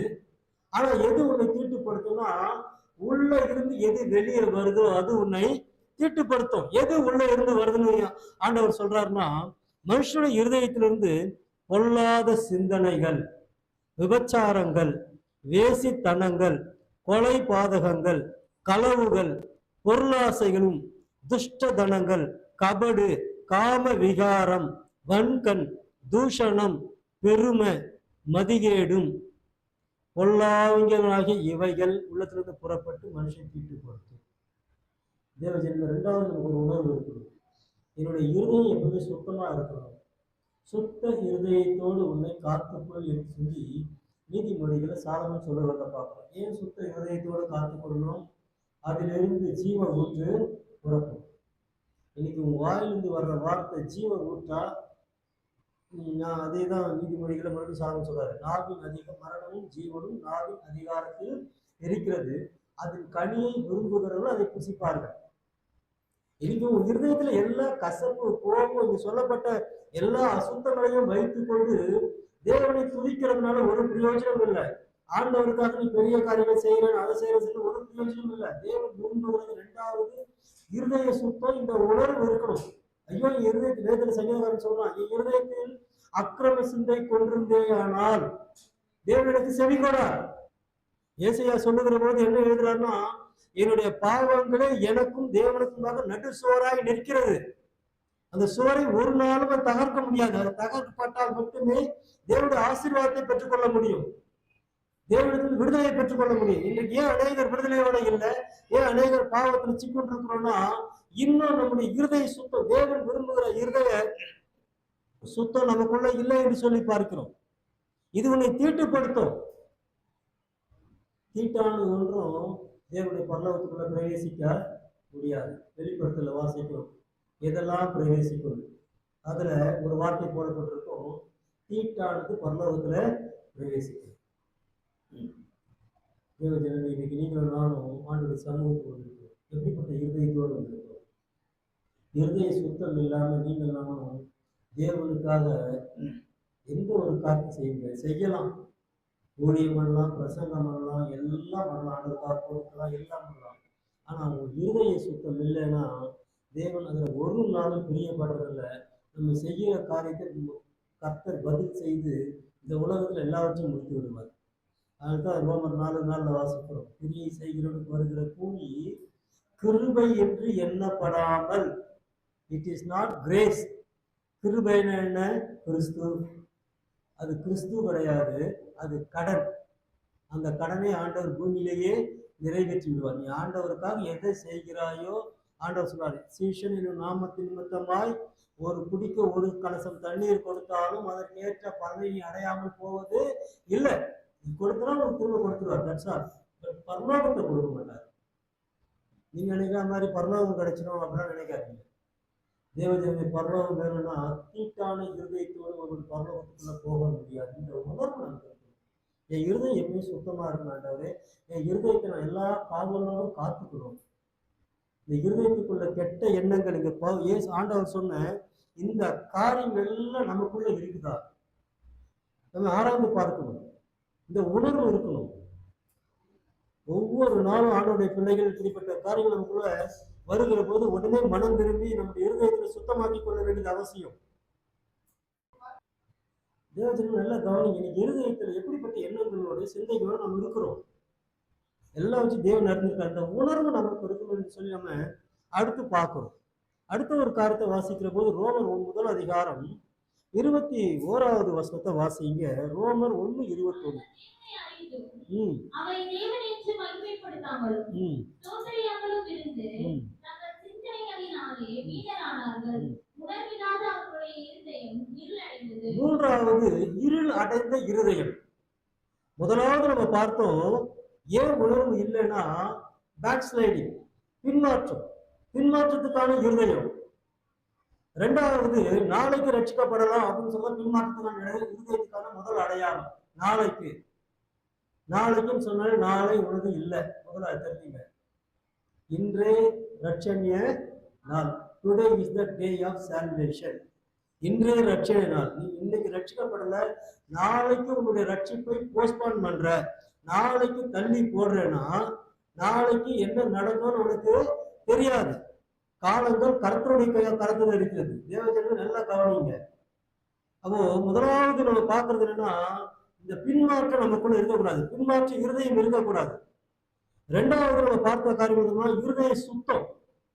[SPEAKER 1] ஆனா எது உன்னை தீட்டுப்படுத்தும்னா, உள்ள இருந்து எது வெளியே வருதோ அது உன்னை தீட்டுப்படுத்தும். எது உள்ள இருந்து வருதுன்னு ஆண்டவர் சொல்றாருன்னா, மனுஷனுடைய இருதயத்திலிருந்து பொல்லாத சிந்தனைகள், விபச்சாரங்கள், வேசித்தனங்கள், கொலை பாதகங்கள், களவுகள், பொருளாசைகளும், துஷ்டதனங்கள், கபடு, காம விகாரம், வன்கண், தூஷணம், பெருமை, மதிகேடும், பொல்லாங்களாகிய இவைகள் உள்ளத்திலிருந்து புறப்பட்டு மனுஷன் தீட்டுப்படுத்தும். தேவஜன்ம 2வது நமக்கு ஒரு உணர்வு இருக்கணும். என்னுடைய இருதயம் எப்பவுமே சுத்தமா இருக்கணும். சுத்த இருதயத்தோடு உன்னை காத்துக்கொள் என்று சொல்லி நீதிமொழிகளை சாலமன் சொல்லுறத பார்ப்போம். ஏன் சுத்த இருதயத்தோடு காத்துக்கொள்ளணும்? அதிலிருந்து ஜீவ ஊற்று புறப்படும். இன்னைக்கு உன் வாயிலிருந்து வர்ற வார்த்தை ஜீவ ஊற்றா? நான் அதே தான் நீதிமொழிகளை மறுபடியும் சாலமன் சொல்றாரு. நாவின் மரணமும் ஜீவனும் நாவின் அதிகாரத்தில் இருக்கிறது, அதன் கனியை விரும்புகிறவர்கள் அதை புசிப்பார்கள். இன்னைக்கு உங்க இருதயத்துல எல்லா கசப்பு, கோபம், இங்க சொல்லப்பட்ட எல்லா அசுத்தங்களையும் வைத்துக் கொண்டு தேவனை துதிக்கிறதுனால ஒரு பிரயோஜனம் இல்லை. ஆண்டவருக்காக நீ பெரிய காரியங்கள் செய்யறேன், அதை செய்யறது ஒரு பிரயோஜனம் இல்லை. தேவன் விரும்புகிறது 2வது இருதய சுத்தம். இந்த உணர்வு இருக்கணும். ஐயோ, என் இருதயத்தில் வேதனை சங்கீதக்காரன் சொல்றான், என் இருதயத்தில் அக்கிரம சிந்தை கொண்டிருந்தேயானால் தேவனுக்கு செவி கொடா. ஏசையா சொல்லுகிற போது என்ன எழுதுறாருன்னா, என்னுடைய பாவங்களே எனக்கும் தேவனுக்குமாக நடு சுவராய் நிற்கிறது. அந்த சுவரை ஒரு நாளும் தகர்க்க முடியாது. அது தகர்க்கப்பட்டால் மட்டுமே தேவனுடைய ஆசீர்வாதத்தை பெற்றுக்கொள்ள முடியும், தேவனுக்கு விடுதலையை பெற்றுக்கொள்ள முடியும். இன்னைக்கு ஏன் அநேகர் விடுதலையோட இல்லை, ஏன் அநேகர் பாவத்தில் சிக்கொண்டு இருக்கிறோம்னா, இன்னும் நம்முடைய இருதய சுத்தம், தேவன் விரும்புகிற இருதய சுத்தம் நமக்குள்ள இல்லை என்று சொல்லி பார்க்கிறோம். இது உன்னை தீட்டுப்படுத்தும். தீட்டானது ஒன்றும் தேவனுடைய பரலோகத்துக்குள்ள பிரவேசிக்க முடியாது. வெளிப்படுத்தல வாசிக்கிறோம், எதெல்லாம் பிரவேசிக்கும். அதுல ஒரு வார்த்தை போடப்பட்டிருக்கும், தீட்டானது பரலோகத்துல பிரவேசிக்கும். தேவ ஜனமே, இன்னைக்கு நீங்களும் நானும் ஆண்டுடைய சமூகத்துக்கு வந்திருக்கிறோம். எப்படிப்பட்ட இருதயத்தோடு வந்திருக்கிறோம்? இருதய சுத்தம் இல்லாம நீங்கள் நானும் தேவனுக்காக எந்த ஒரு காரியம் செய்யலாம். ஊழியம் பண்ணலாம், பிரசங்கம் பண்ணலாம், எல்லாம் பண்ணலாம், ஆண்டுக்காக கொடுக்கலாம், எல்லாம் பண்ணலாம். ஆனா அவங்க இருதய சுத்தம் இல்லைன்னா தேவன் அதுல ஒரு நாளும் பிரியப்படுறதில்ல. நம்ம செய்கிற காரியத்தை கர்த்தர் பதில் செய்து இந்த உலகத்துல எல்லாவற்றையும் முடித்து விடுவார். அதுதான் ரோமர் 4:4 வாசிக்கிறோம். கிரியை செய்கிறவனுக்கு வருகிற கூலி கிருபை என்று எண்ணப்படாமல், இட் இஸ் நாட் கிரேஸ். கிருபைன்னு என்ன? கிறிஸ்து. அது கிறிஸ்து கிடையாது, அது கடன். அந்த கடனை ஆண்டவர் பூமியிலேயே நிறைவேற்றி விடுவார். நீ ஆண்டவருக்காக எதை செய்கிறாயோ, ஆண்டவர் சொல்றாரு, சீஷன் என்னும் நாமத்தின் நிமித்தமாய் ஒரு குடிக்க ஒரு கலசம் தண்ணீர் கொடுத்தாலும் அதற்கு ஏற்ற பலனை நீ அடையாமல் போவது இல்லை. நீ கொடுத்தா ஒரு திரும்ப கொடுத்துருவார். That's all. பரலோகத்தை கொடுக்க மாட்டார். நீங்க நினைக்கிற மாதிரி பரலோகம் கிடைச்சிடும் அப்படிலாம் நினைக்காதீங்க. தேவஜனமே பரலோகம் வேணும்னா தீட்டான இருதயத்தோடு ஒரு பரலோகத்துக்குள்ள போக முடியாது. இந்த உணர்வு நமக்கு என் இருதயம் எப்பயும் சுத்தமா இருக்கும் ஆண்டவரே, என் இருதயத்தை நான் எல்லா பாவங்களோடும் காத்துக்கணும். இந்த இருதயத்துக்குள்ள கெட்ட எண்ணங்கள் இங்க ஏசு ஆண்டவர் சொன்ன இந்த காரியங்கள் எல்லாம் நமக்குள்ள இருக்குதா நம்ம ஆராய்ந்து பார்க்கணும். இந்த உணர்வு இருக்கணும். ஒவ்வொரு நாளும் ஆண்டவருடைய பிள்ளைகள் இப்படிப்பட்ட காரியங்கள் நமக்குள்ள வருகிற போது உடனே மனம் திரும்பி நம்முடைய இருதயத்தை சுத்தமாக்கி கொள்ள வேண்டியது அவசியம். தேவஜனம் நல்லா கவனிங்க. இன்னைக்கு இருதயத்தில் எப்படிப்பட்ட எண்ணங்களோட சிந்தைகளோட நம்ம இருக்கிறோம் எல்லாம் வச்சு தேவன் நடந்திருக்க அந்த உணர்வு நமக்கு இருக்கணும்னு சொல்லி நம்ம அடுத்து பார்க்கிறோம். அடுத்த ஒரு காரியத்தை வாசிக்கிற போது ரோமர் 1 வசனத்தை வாசிங்க. ரோமர் 1:21. மூன்றாவது இருள் அடைந்த இருதயம். முதலாவது நம்ம பார்த்தோம், ஏன் உணர்வு இல்லைன்னா பேக் ஸ்லைடிங், பின்மாற்றத்துக்கான இருதயம். ரெண்டாவது நாளைக்கு ரட்சிக்கப்படலாம் அப்படின்னு சொல்ல பின்மாற்றத்துக்கான இருதயத்துக்கான முதல் அடையாளம் நாளைக்குன்னு சொன்னாலே நாளை உனது இல்லை. முதல்ல தெரிஞ்சுங்க, இன்றே ரட்சணிய நாள். Today is the day of salvation. இன்றைய ரட்சணை நாள். நீ இன்னைக்கு ரட்சிக்கப்படல, நாளைக்கு உன்னுடைய ரட்சிப்பை போஸ்ட்பான் பண்ற, நாளைக்கு தள்ளி போடுறேன்னா நாளைக்கு என்ன நடக்கும்னு உனக்கு தெரியாது. காலங்கள் கர்த்தருடைய கருத்துல இருக்கிறது. தேவஜனம் நல்லா கவனிங்க. அப்போ முதலாவது நம்ம பார்க்கறது என்னன்னா, இந்த பின்மாற்றம் நமக்குள்ள இருக்கக்கூடாது, பின்மாற்ற இருதயம் இருக்கக்கூடாது. ரெண்டாவது நம்ம பார்த்த காரியம் இருதய சுத்தம்.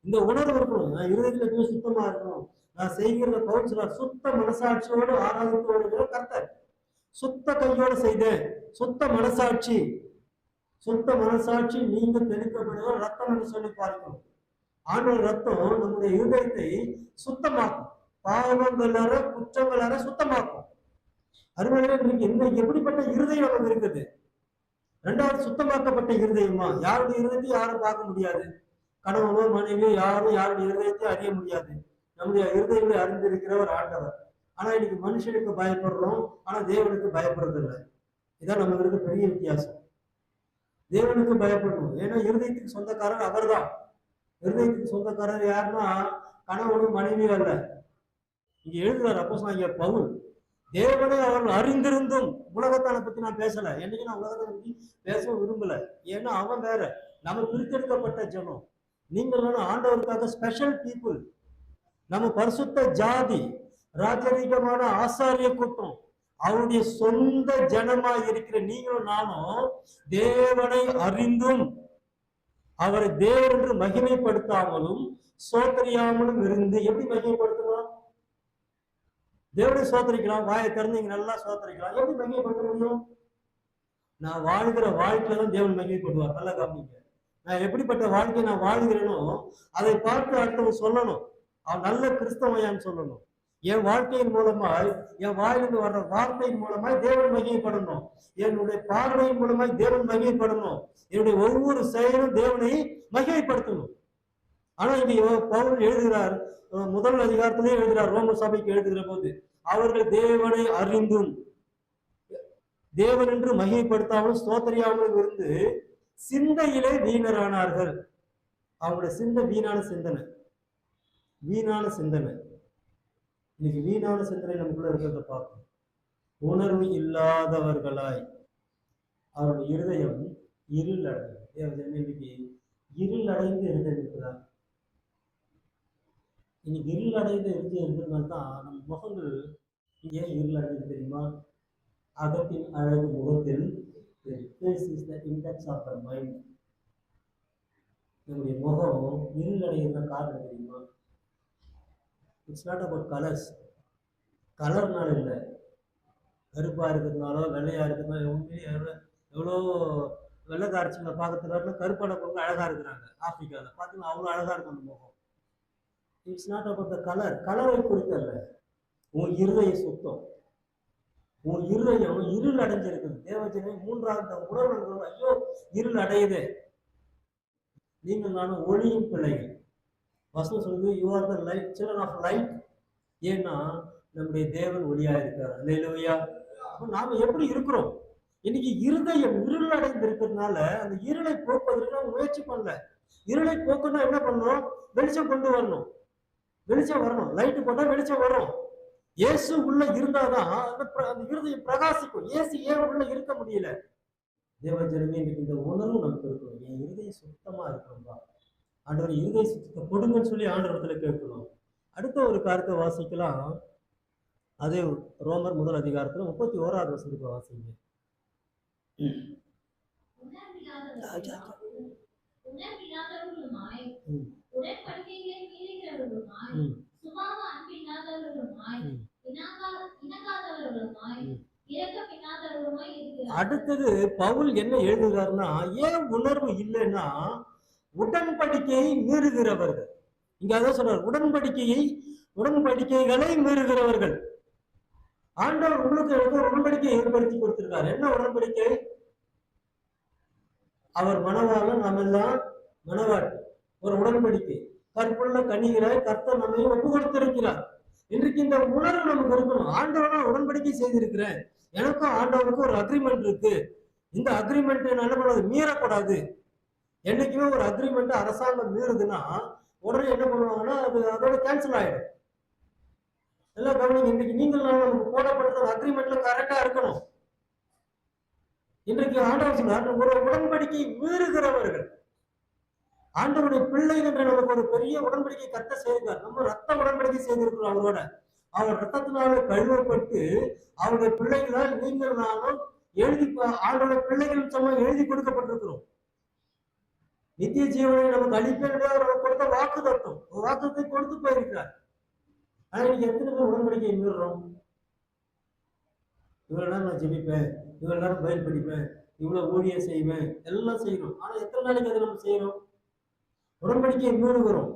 [SPEAKER 1] இந்த உணர்வு இருக்கணும். நான் இருதயத்துல எப்பயும் சுத்தமா இருக்கணும். நான் செய்கிற பவுல் சுத்த மனசாட்சியோடு ஆராதித்து வருகிற கர்த்தர். சுத்த கையோடு செய்தேன். சுத்த மனசாட்சி நீங்க தெளிக்கப்படுகிற ரத்தம் என்று சொல்லி பார்க்கணும். ஆண்டவர் ரத்தம் நம்முடைய இருதயத்தை சுத்தமாக்கும், பாவங்களற குற்றங்களற சுத்தமாக்கும். அருமையில எப்படிப்பட்ட இருதயம் நமக்கு இருக்குது? ரெண்டாவது சுத்தமாக்கப்பட்ட இருதயமா? யாருடைய இருதயத்தை யாரும் பார்க்க முடியாது. கணவனோ மனைவியோ யாரும் யாருடைய இருதயத்தை அறிய முடியாது. நம்முடைய இருதயங்களை அறிந்திருக்கிறவர் ஆண்டவர். ஆனா இன்னைக்கு மனுஷனுக்கு பயப்படுறோம், ஆனா தேவனுக்கு பயப்படுறது இல்லை. இதான் நமக்கு இருக்க பெரிய வித்தியாசம். தேவனுக்கு பயப்படணும், ஏன்னா இருதயத்துக்கு சொந்தக்காரர் அவர் தான். இருதயத்துக்கு சொந்தக்காரர் யாருன்னா கணவனும் மனைவியும் அல்ல. இங்க எழுதுவார் அப்போஸ்தலனாகிய பவுல், தேவனை அவர்கள் அறிந்திருந்தும், உலகத்தான பத்தி நான் பேசல, என்னைக்கு நான் உலகத்தை பத்தி பேசவும் விரும்பல. ஏன்னா அவன் வேற, நம்ம பிரித்தெடுக்கப்பட்ட ஜனம். நீங்கள் ஆண்டவருக்காக ஸ்பெஷல் பீப்புள், நம்ம பரிசுத்த ஜாதி, ராஜரீகமான ஆசாரிய கூட்டம், அவருடைய சொந்த ஜனமா இருக்கிற நீங்களும் நானும் தேவனை அறிந்தும் அவரை தேவன் என்று மகிமைப்படுத்தாமலும் சோதரியாமலும் இருந்து. எப்படி மகிமைப்படுத்தலாம்? தேவனை சோதரிக்கலாம், வாயை திறந்தீங்க நல்லா சோதரிக்கலாம். எப்படி மகிமைப்படுத்த முடியும்? நான் வாழ்கிற வாழ்க்கையில தேவன் மகிமைப்படுவார். நல்லா கவனிங்க. நான் எப்படிப்பட்ட வாழ்க்கையை நான் வாழ்கிறேனோ அதை பார்த்து அடுத்தவங்க சொல்லணும், அவன் நல்ல கிறிஸ்தவையான்னு சொல்லணும். என் வாழ்க்கையின் மூலமாய், என் வாயிலிருந்து வர்ற வார்த்தையின் மூலமாய் தேவன் மகிமைப்படணும். என்னுடைய பார்வையின் மூலமாய் தேவன் மகிமைப்படணும். என்னுடைய ஒவ்வொரு செயலும் தேவனை மகிமைப்படுத்தணும். ஆனா இங்க பவுல் எழுதுகிறார், முதல் அதிகாரத்திலே எழுதுகிறார், ரோம சபைக்கு எழுதுகிற போது, அவர்கள் தேவனை அறிந்தும் தேவன் என்று மகிமைப்படுத்தாமல் ஸ்தோத்திரியாமல் இருந்து சிந்தையிலே வீணரானார்கள். அவங்களுடைய சிந்தை வீணான சிந்தனை. இன்னைக்கு வீணான சிந்தனை நமக்குள்ள இருக்கிறத பார்க்கணும். உணர்வு இல்லாதவர்களாய் அவருடைய இருதயம் இருள் அடைந்து, இன்னைக்கு இருள் அடைந்து இருக்கிறார். இன்னைக்கு இருள் அடைந்து இருக்கிறதுனால தான் நம்ம முகங்கள் ஏன் இருள் அடைந்து தெரியுமா? அகத்தின் அழகு முகத்தில். நம்முடைய முகம் இருள் அடைகிற காரணம் தெரியுமா? It's not about colours. கலர்னால இல்லை, கருப்பா இருக்கிறதுனாலோ வெள்ளையா இருக்கிறதுனால உண்மையிலே எவ்வளோ வெள்ளைக்காரச்சிங்களை பார்க்கறதுக்காட்டிலும் கருப்பான பொருள் அழகா இருக்கிறாங்க. ஆப்பிரிக்காவில் பார்த்தீங்கன்னா அவ்வளோ அழகா இருக்கும் அந்த முகம். It's not about the colour, கலரை குறித்தல்ல, உன் இருதய சுத்தம். உன் இருதயம் இருள் அடைஞ்சிருக்குது. தேவஜனமே, மூன்றாவது உணர்வு, ஐயோ இருள் அடையுது. நீங்கள் நானும் ஒளியின் பிள்ளைகள். வசனம் சொல்லுது, you are the light, children of light. ஏன்னா நம்முடைய தேவன் ஒளியா இருக்கிறார். அல்லேலூயா. அப்ப நாம எப்படி இருக்கிறோம்? இன்னைக்கு இருதயம் இருள் அடைந்து இருக்கிறதுனால அந்த இருளை போக்குவதற்கு நம்ம முயற்சி பண்ணல. இருளை போக்குன்னா என்ன பண்ணணும்? வெளிச்சம் கொண்டு வரணும். வெளிச்சம் வரணும். லைட்டு போட்டா வெளிச்சம் வரும். இயேசு உள்ள இருந்தாதான் அந்த இருதயம் பிரகாசிக்கும். இயேசு ஏன் உள்ள இருக்க முடியல? தேவஜனமே, இன்னைக்கு இந்த உணர்வு நமக்கு இருக்கணும். என் இருதயம் சுத்தமா இருக்கணும்பா, ஆண்டவர் இருதய சுத்தத்தை கொடுங்கன்னு சொல்லி ஆண்டவரத்துல கேட்கணும். அடுத்த ஒரு காரியத்தை வாசிக்கலாம். அதே ரோமர் முதல் அதிகாரத்துல 31வது வசனத்தை வாசிங்க.
[SPEAKER 2] உணர்வில்லாதவர்களுமாய், உடன்படிக்கைகளை மீறுகிறவர்களுமாய், சுபாவ அன்பில்லாதவர்களுமாய், இணங்காதவர்களுமாய், இரக்கமில்லாதவர்களுமாய் இருக்கிறார்கள். அடுத்தது பவுல் என்ன எழுதுகிறார்னா, ஏன் உணர்வு இல்லைன்னா உடன்படிக்கையை மீறுகிறவர்கள். இங்க அதான் சொல்றார், உடன்படிக்கைகளை மீறுகிறவர்கள். ஆண்டவர் உங்களுக்கு ஒரு உடன்படிக்கையை ஏற்படுத்தி கொடுத்திருக்காரு. என்ன உடன்படிக்கை? அவர் மணவாளன், நாம் எல்லாம் மணவாட்டி. ஒரு உடன்படிக்கை. கற்புள்ள கனிகளாய் கர்த்தர் நம்மை ஒப்பு கொடுத்திருக்கிறார். இன்றைக்கு இந்த உணர்வு நமக்கு இருக்கணும். ஆண்டவனா உடன்படிக்கை செய்திருக்கிறேன், எனக்கும் ஆண்டவனுக்கும் ஒரு அக்ரிமெண்ட் இருக்கு. இந்த அக்ரிமெண்ட் என்ன பண்ணாது? மீறக்கூடாது. என்னைக்குமே ஒரு அக்ரிமெண்ட் அரசாங்கம் மீறுதுன்னா உடனே என்ன பண்ணுவாங்கன்னா அது அதோட கேன்சல் ஆயிடும். எல்லாம் கவனிங்க. இன்றைக்கு நீங்கள் நமக்கு போடப்பட்ட அக்ரிமெண்ட்ல கரெக்டா இருக்கணும். இன்றைக்கு ஆண்டவர் சொன்னார், ஒரு உடன்படிக்கை மீறுகிறவர்கள். ஆண்டவருடைய பிள்ளைகள் என்ற நமக்கு ஒரு பெரிய உடன்படிக்கை கர்த்தர் செய்திருக்கார். நம்ம ரத்த உடன்படிக்கை செய்திருக்கிறோம் அவரோட. அவர் ரத்தத்தினால கழுவப்பட்டு அவருடைய பிள்ளைகளால் நீங்கள் நானும் எழுதி, ஆண்டோட பிள்ளைகள் சொன்ன எழுதி கொடுக்கப்பட்டிருக்கிறோம். நித்திய ஜீவனை நமக்கு அளிப்பேன் அவர் கொடுத்த வாக்கு தத்துவம், ஒரு வாக்குத்தை கொடுத்து போயிருக்கிறார். ஆனா இன்னைக்கு எத்தனை பேர் உடன்படிக்கையை மீறுறோம்? இவ்வளவு நேரம் நான் ஜெபிப்பேன், இவ்வளவு நேரம் பயில் படிப்பேன், இவ்வளவு ஊழியம் செய்வேன், எல்லாம் செய்யணும். ஆனா எத்தனை நாளைக்கு அதை நம்ம செய்யறோம்? உடன்படிக்கையை மீறுகிறோம்.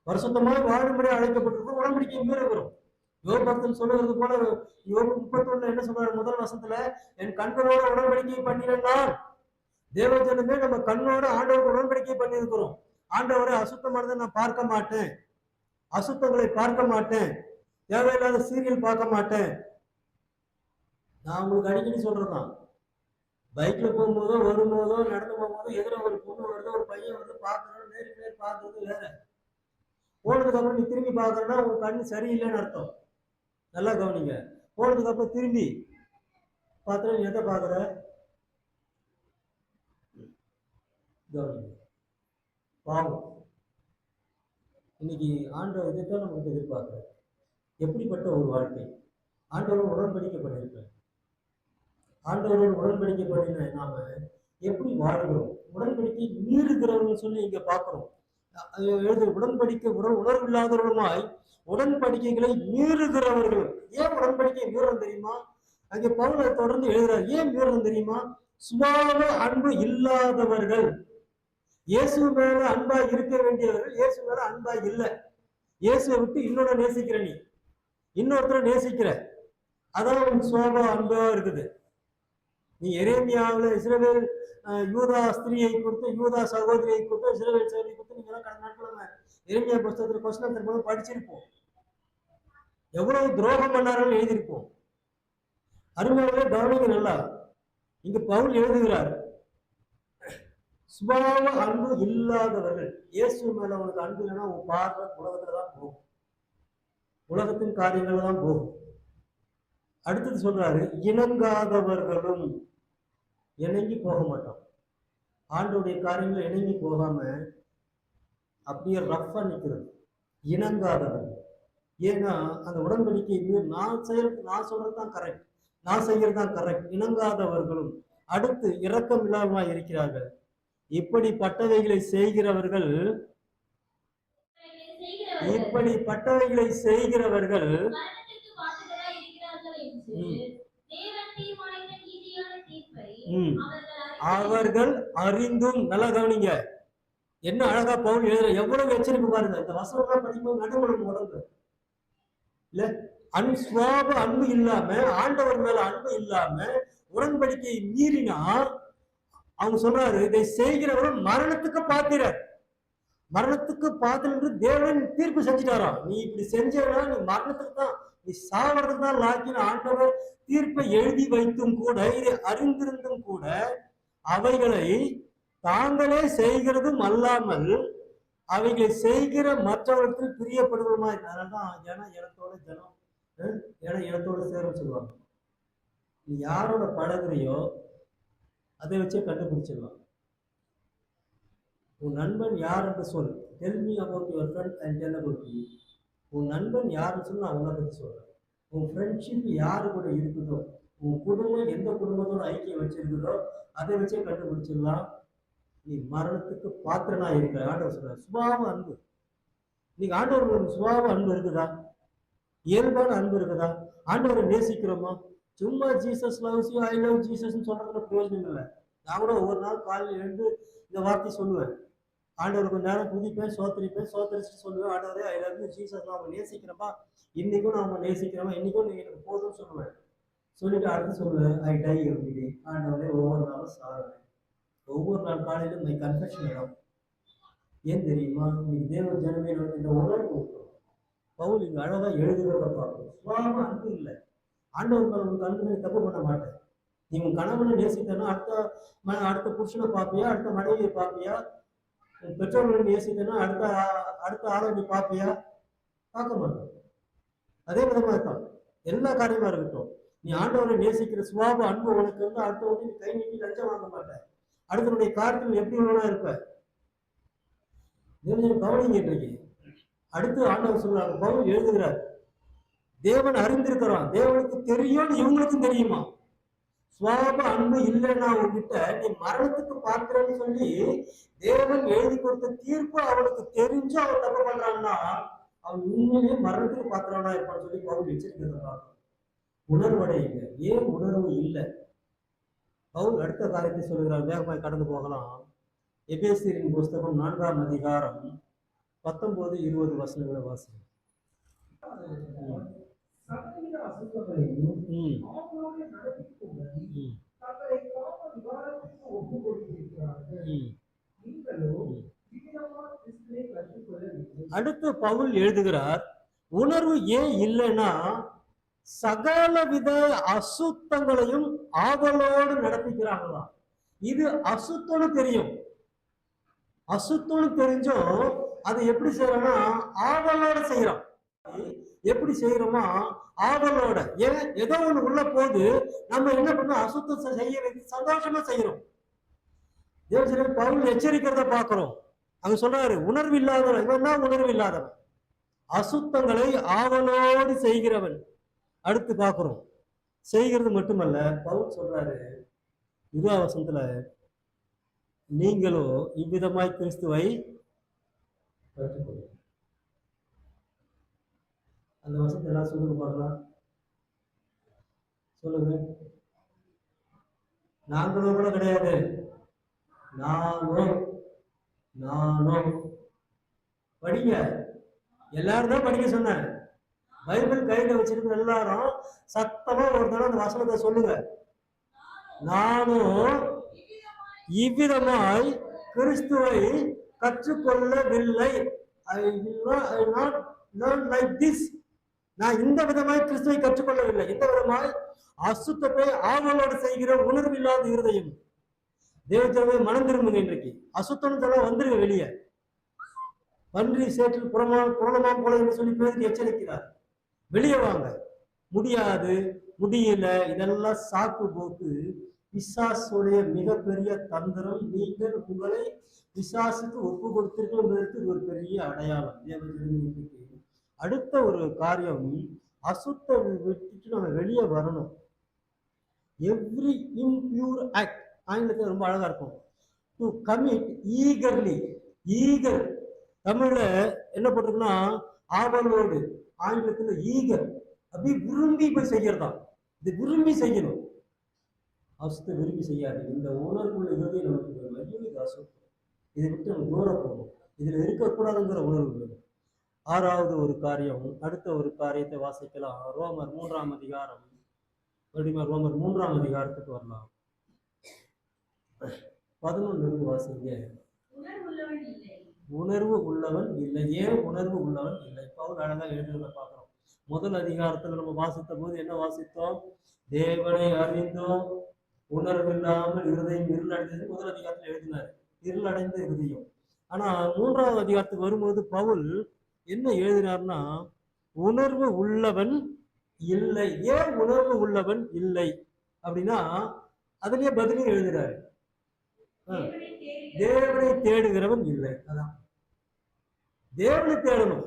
[SPEAKER 2] பரிசுத்தமாய் வாழும்படி அழைக்கப்பட்டிருக்கோம், உடன்படிக்கையை மீறுகிறோம். யோபத்தில் சொல்லுவது போல யோபு 31 என்ன சொல்றாரு? முதல் வசனத்துல, என் கண்களோட உடன்படிக்கை பண்ணினான். தேவஜனமே, நம்ம கண்ணோட ஆண்டவருக்கு உடன்படிக்கை பண்ணி இருக்கிறோம். ஆண்டவரை அசுத்தமானதை நான் பார்க்க மாட்டேன், அசுத்தங்களை பார்க்க மாட்டேன், தேவையில்லாத சீரியல் பார்க்க மாட்டேன். நான் உங்களுக்கு அடிக்கடி சொல்றேன், பைக்ல போகும்போதோ வரும்போதோ நடந்து போகும்போதோ எதிர ஒரு பொண்ணு வருது, ஒரு பையன் வந்து பார்க்கணும், நேருக்கு நேர் பார்க்கறது வேற. போனதுக்கு அப்புறம் நீ திரும்பி பார்க்கறன்னா உங்க கண்ணு சரியில்லைன்னு அர்த்தம். நல்லா கவனிங்க. போனதுக்கு அப்புறம் திரும்பி பார்த்தா நீ எதை பார்க்குற? கவனிங்க. பாவம். இன்னைக்கு ஆண்டவர் இதைத்தான் நமக்கு எதிர்பார்க்கிறார். எப்படிப்பட்ட ஒரு வாழ்க்கை? ஆண்டவரோடு உடன்படிக்கை பண்ணியிருப்பேன். ஆண்டவரோடு உடன்படிக்கை பண்ணின நாம எப்படி வாழ்கிறோம்? உடன்படிக்கை மீறுகிறவர்கள் சொல்லி இங்க பார்க்கிறோம். எழுது, உடன்படிக்கை உணர்வு இல்லாதவர்களுமாய் உடன்படிக்கைகளை மீறுகிறவர்கள். ஏன் உடன்படிக்கை மீறணும் தெரியுமா? அங்கே பவுல் தொடர்ந்து எழுதுறார். ஏன் மீறணும் தெரியுமா? சுபாவ அன்பு இல்லாதவர்கள். இயேசு மேல அன்பா இருக்க வேண்டியவர்கள் இயேசு மேல அன்பா இல்லை. இயேசுவை விட்டு இன்னொரு நேசிக்கிற, நீ இன்னொருத்தரை நேசிக்கிற, அதான் உனக்கு சுபாவ அன்பா இருக்குது. நீ எரேமியாவில் இஸ்ரவேல் யூதா ஸ்திரியை கொடுத்து, யூதா சகோதரியை கொடுத்து, இஸ்ரவேல் சகோதரியை கொடுத்து, நீங்க எல்லாம் கடந்த நாட்கள் நம்ம எரேமியா புஸ்தகத்தில் கொஸ்டின் திரும்ப படிச்சிருப்போம். எவ்வளவு துரோகம் பண்ணார்கள் எழுதியிருப்போம். அருமையாகவே கவனிங்க நல்லா. இங்க பவுல் எழுதுகிறார், சுபாவ அன்பு இல்லாதவர்கள். இயேசு மேல உனக்கு அன்பு இல்லைன்னா உன் பார்வை உலகத்துல தான் போகும், உலகத்தின் காரியங்கள் தான் போகும். அடுத்தது சொல்றாரு, இணங்காதவர்களும். இணங்கி போக மாட்டோம், ஆண்டோடைய காரியங்களை இணங்கி போகாம அப்படியே ரஃபா நிற்கிறது. இணங்காதவர்கள். ஏன்னா அந்த உடன்படிக்கை நான் சொல்றது தான் கரெக்ட், நான் செய்யறது தான் கரெக்ட். இணங்காதவர்களும். அடுத்து இரக்கம் இல்லாமல் இருக்கிறார்கள். இப்படிப்பட்டவைகளை செய்கிறவர்கள்
[SPEAKER 1] ம். அவர்கள் அறிந்தும், நல்லா கவனிங்க, என்ன அழகா பவுல் எழுதுற, எவ்வளவு எச்சரிப்பு பாருங்க. இந்த வசனம்லாம் படிக்கும்போது நடுமணம் உடம்பு இல்ல, சுவாப அன்பு இல்லாம, ஆண்டவர் மேல அன்பு இல்லாம உடன்படிக்கையை மீறினா, அவங்க சொல்றாரு, இதை செய்கிறவரும் மரணத்துக்கு பாத்திரர். மரணத்துக்கு பாத்திரம் என்று தேவன் தீர்ப்பு செஞ்சுட்டாராம். நீ இப்படி செஞ்சா நீ மரணத்துக்கு தான், நீ சாவறதுக்கு தான் லாக்கின ஆண்டவர் தீர்ப்பை எழுதி வைத்தும் கூட, இதை அறிந்திருந்தும் கூட அவைகளை தாங்களே செய்கிறதும் அல்லாமல் அவைகளை செய்கிற மற்றவர்களுக்கு பிரியப்படுவதுமா. அதனால்தான் ஏன்னா இடத்தோட ஜனம் ஏன்னா இடத்தோட சேரும் சொல்லுவாங்க. நீ யாரோட பழகுறியோ அதை வச்சே கண்டுபிடிச்சிடலாம். உன் நண்பன் யார் என்று சொல். Tell me about your friend and tell about you. உன் நண்பன் யாருன்னு சொல்லி நான் உங்களை பற்றி சொல்றேன். உன் ஃப்ரெண்ட்ஷிப் யாரு கூட இருக்குதோ, உன் குடும்பம் எந்த குடும்பத்தோட ஐக்கியம் வச்சிருக்குதோ அதை வச்சே கண்டுபிடிச்சிடலாம் நீ மரணத்துக்கு பாத்திரனா இருக்கிற. ஆண்டவர் சொல்ற சுபாவ அன்பு. நீங்க ஆண்டவர் சுபாவ அன்பு இருக்குதா? இயல்பான அன்பு இருக்குதா? ஆண்டவரை நேசிக்கிறோமா? சும்மா Jesus loves you, I love Jesus சொல்றதுல பிரயோஜனம் இல்லை. நான் கூட ஒவ்வொரு நாள் காலையில் எழுந்து இந்த வார்த்தை சொல்லுவேன். ஆண்டவர் கொஞ்ச நேரம் துதிப்பேன், சோத்தரிச்சுட்டு சொல்லுவேன், ஆண்டவரே ஐ லவ் யூ ஜீசஸ், நான் அவங்க நேசிக்கிறப்பா, இன்னைக்கும் நான் அவங்க நேசிக்கிறேன், இன்னைக்கும் நீங்க எனக்கு போதும்னு சொல்லுவேன். சொல்லிட்டு அடுத்து சொல்லுவேன், ஐ டை எவ்ரிடே. ஆண்டவரே ஒவ்வொரு நாளும் சாருவேன். ஒவ்வொரு நாள் காலையிலும் மை கன்ஃபெஷன் இடம். ஏன் தெரியுமா? இன்னைக்கு தேவ ஜனமே இந்த உணர்வு பவுல் இங்க அழகா எழுதுகிறத பார்க்கணும். சுவாம அன்பு இல்லை. ஆண்டவர் மேல உங்களுக்கு அன்பு, நீ தப்பு பண்ண மாட்டேன். நீ உன் கணவனை நேசித்தனா அடுத்த புருஷனை பார்ப்பியா, அடுத்த மனைவியை பார்ப்பியா? உன் பெற்றோர்களை நேசித்தனா அடுத்த ஆளை நீ பார்ப்பியா? பார்க்க மாட்டேன். அதே விதமா தான் எல்லா காரியமா இருக்கட்டும். நீ ஆண்டவரை நேசிக்கிற சுவாப அன்பு உனக்கு வந்து அடுத்த நீ கை நீட்டி லஞ்சம் வாங்க மாட்டேன். அடுத்தனுடைய காரியத்தில் எப்படி வேணா இருப்ப. கவனிங்க. இன்றைக்கு அடுத்து ஆண்டவர் சொல்றாங்க, பவுல் எழுதுகிறார், தேவன் அறிந்திருக்கிறான், தேவனுக்கு தெரியும், இவங்களுக்கும் தெரியுமா. சுவாப அன்பு இல்லைன்னா உங்ககிட்ட நீ மரணத்துக்கு பார்க்கிறேன்னு சொல்லி தேவன் எழுதி கொடுத்த தீர்ப்பு அவனுக்கு தெரிஞ்சு அவன் தப்பு பண்றான்னா அவன் உண்மையிலேயே மரணத்துக்கு பார்க்கிறானா இருப்பான்னு சொல்லி பவுல் எச்சரிக்கிறான். உணர்வடையுங்க. ஏன் உணர்வு இல்லை? பவுல் அடுத்த காரியத்தை சொல்கிறார். வேகமாய் கடந்து போகலாம். எபேசியரின் புஸ்தகம் 4ஆம் அதிகாரம் 19-20 வசனங்களை வாசிங்க. அடுத்து பவுல் எழுதுகிறார், உணர்வு ஏன் இல்லைன்னா சகலவித அசுத்தங்களையும் ஆவலோடு நடப்பிக்கிறாங்களாம். இது அசுத்தம்னு தெரியும். அசுத்தம்னு தெரிஞ்சும் அதை எப்படி செய்யறோம்னா ஆவலோட செய்யறோம். எப்படி செய்யறோமா? ஆவலோட. ஏன் ஏதோ ஒண்ணு உள்ள போது நம்ம என்ன பண்ணோம்? அசுத்தம் செய்யறது சந்தோஷமா செய்யறோம். தேவசனம் பவுல் எச்சரிக்கிறத பார்க்கிறோம். அங்க சொல்றாரு, உணர்வு இல்லாதவன். இவன் தான் உணர்வு இல்லாதவன், அசுத்தங்களை ஆவலோடு செய்கிறவன். அடுத்து பார்க்கிறோம், செய்கிறது மட்டுமல்ல, பவுல் சொல்றாரு 20ஆம் வசனத்துல, நீங்களோ இவ்விதமாய் கிறிஸ்துவை கற்றுக்கொள்ளுங்கள். அந்த வசனத்தை எல்லாம் சொல்லுங்க பார்க்கலாம். சொல்லுங்க. நாங்களும் கூட கிடையாது, நானும் படிங்க. எல்லாரும் தான் படிக்க சொன்னேன். பைபிள் கையில வச்சிருக்கிற எல்லாரும் சத்தமா ஒரு தடவை அந்த வசனத்தை சொல்லுங்க. நானும் இவ்விதமாய் கிறிஸ்துவை கற்றுக்கொள்ளவில்லை. நான் இந்த விதமாய் கிறிஸ்துவை கற்றுக்கொள்ளவில்லை. இந்த விதமாய் அசுத்தத்தை ஆவலோடு செய்கிற உணர்வு இல்லாத இருதயம். தேவஜனமே மனம் திரும்புங்க. இன்றைக்கு அசுத்தம் வந்துருங்க வெளியே. பன்றி சேற்றில் புறணமாம் போல என்று சொல்லி பேருக்கு எச்சரிக்கிறார். வெளியே வாங்க. முடியாது, முடியல, இதெல்லாம் சாக்கு போக்கு, பிசாசுடைய மிகப்பெரிய தந்திரம். நீங்கள் உங்களை பிசாசுக்கு ஒப்பு கொடுத்திருக்கிறதற்கு ஒரு பெரிய அடையாளம். தேவஜனமே அடுத்த ஒரு காரியம், அசுத்த விட்டுட்டு நம்ம வெளியே வரணும். எவ்ரி இம்பியூர் ஆக்ட், ஆங்கிலத்தில் ரொம்ப அழகா இருக்கும், டு கமிட் ஈகர்லி. ஈகர் தமிழ்ல என்ன போட்டிருக்குன்னா ஆவலோடு, ஆங்கிலத்துல ஈகர். அப்படி விரும்பி போய் செய்யறதா. இது விரும்பி செய்யணும். அசுத்த விரும்பி செய்யாது. இந்த உணர்வுள்ள இருதயம் நமக்கு வேணும். ஐயோ இது அசுத்தம், இதை விட்டு நம்ம தூரம் போகணும், இதுல இருக்கக்கூடாதுங்கிற உணர்வு வேணும். ஆறாவது ஒரு காரியம், அடுத்த ஒரு காரியத்தை வாசிக்கலாம். ரோமர் 3ஆம் அதிகாரம். மறுபடியும் ரோமர் 3ஆம் அதிகாரத்துக்கு வரலாம். 11 வாசிங்க. உணர்வு உள்ளவன் இல்லை. ஏன் உணர்வு உள்ளவன் இல்லை? பவுல் அழகா எழுதுறத பார்க்கிறோம். முதல் அதிகாரத்துல நம்ம வாசித்த போது என்ன வாசித்தோம்? தேவனை அறிந்தோம், உணர்வு இல்லாமல் இருதயம் இருளடைந்தது. முதல் அதிகாரத்துல எழுதினார், இருளடைந்த இருதயம். ஆனா 3ஆவது அதிகாரத்துக்கு வரும்போது பவுல் என்ன எழுதினார்னா, உணர்வு உள்ளவன் இல்லை. ஏன் உணர்வு உள்ளவன் இல்லை அப்படின்னா, அதுலயே பதிலையும் எழுதுறாரு, தேவனை தேடுகிறவன் இல்லை. அதான் தேவனை தேடணும்.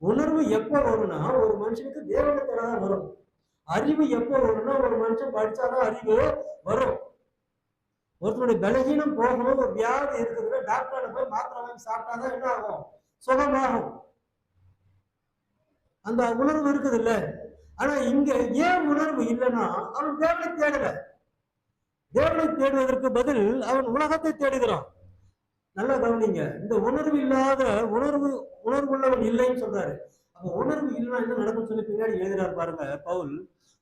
[SPEAKER 1] உணர்வு எப்ப வரும்னா, ஒரு மனுஷனுக்கு தேவனை தேடதான் வரும். அறிவு எப்ப வரும்னா, ஒரு மனுஷன் படிச்சாதான் அறிவு வரும். ஒருத்தருடைய பலகீனம் போகணும், ஒரு வியாதி இருக்குதுன்னா டாக்டரால போய் மாத்திரை வாங்கி சாப்பிட்டாதான் என்ன ஆகும்? சுகமாகும். அந்த உணர்வு இருக்குது இல்ல. ஆனா இங்க ஏன் உணர்வு இல்லைன்னா, அவன் தேவனை தேடல. தேவனை தேடுவதற்கு பதில் அவன் உலகத்தை தேடுகிறான். நல்லா கவனிங்க, இந்த உணர்வு இல்லாத உணர்வுள்ளவன் இல்லைன்னு சொல்றாரு. அப்ப உணர்வு இல்லைன்னா என்ன நடக்கும் சொல்லி பின்னாடி எழுதுறாரு பாருங்க. பவுல்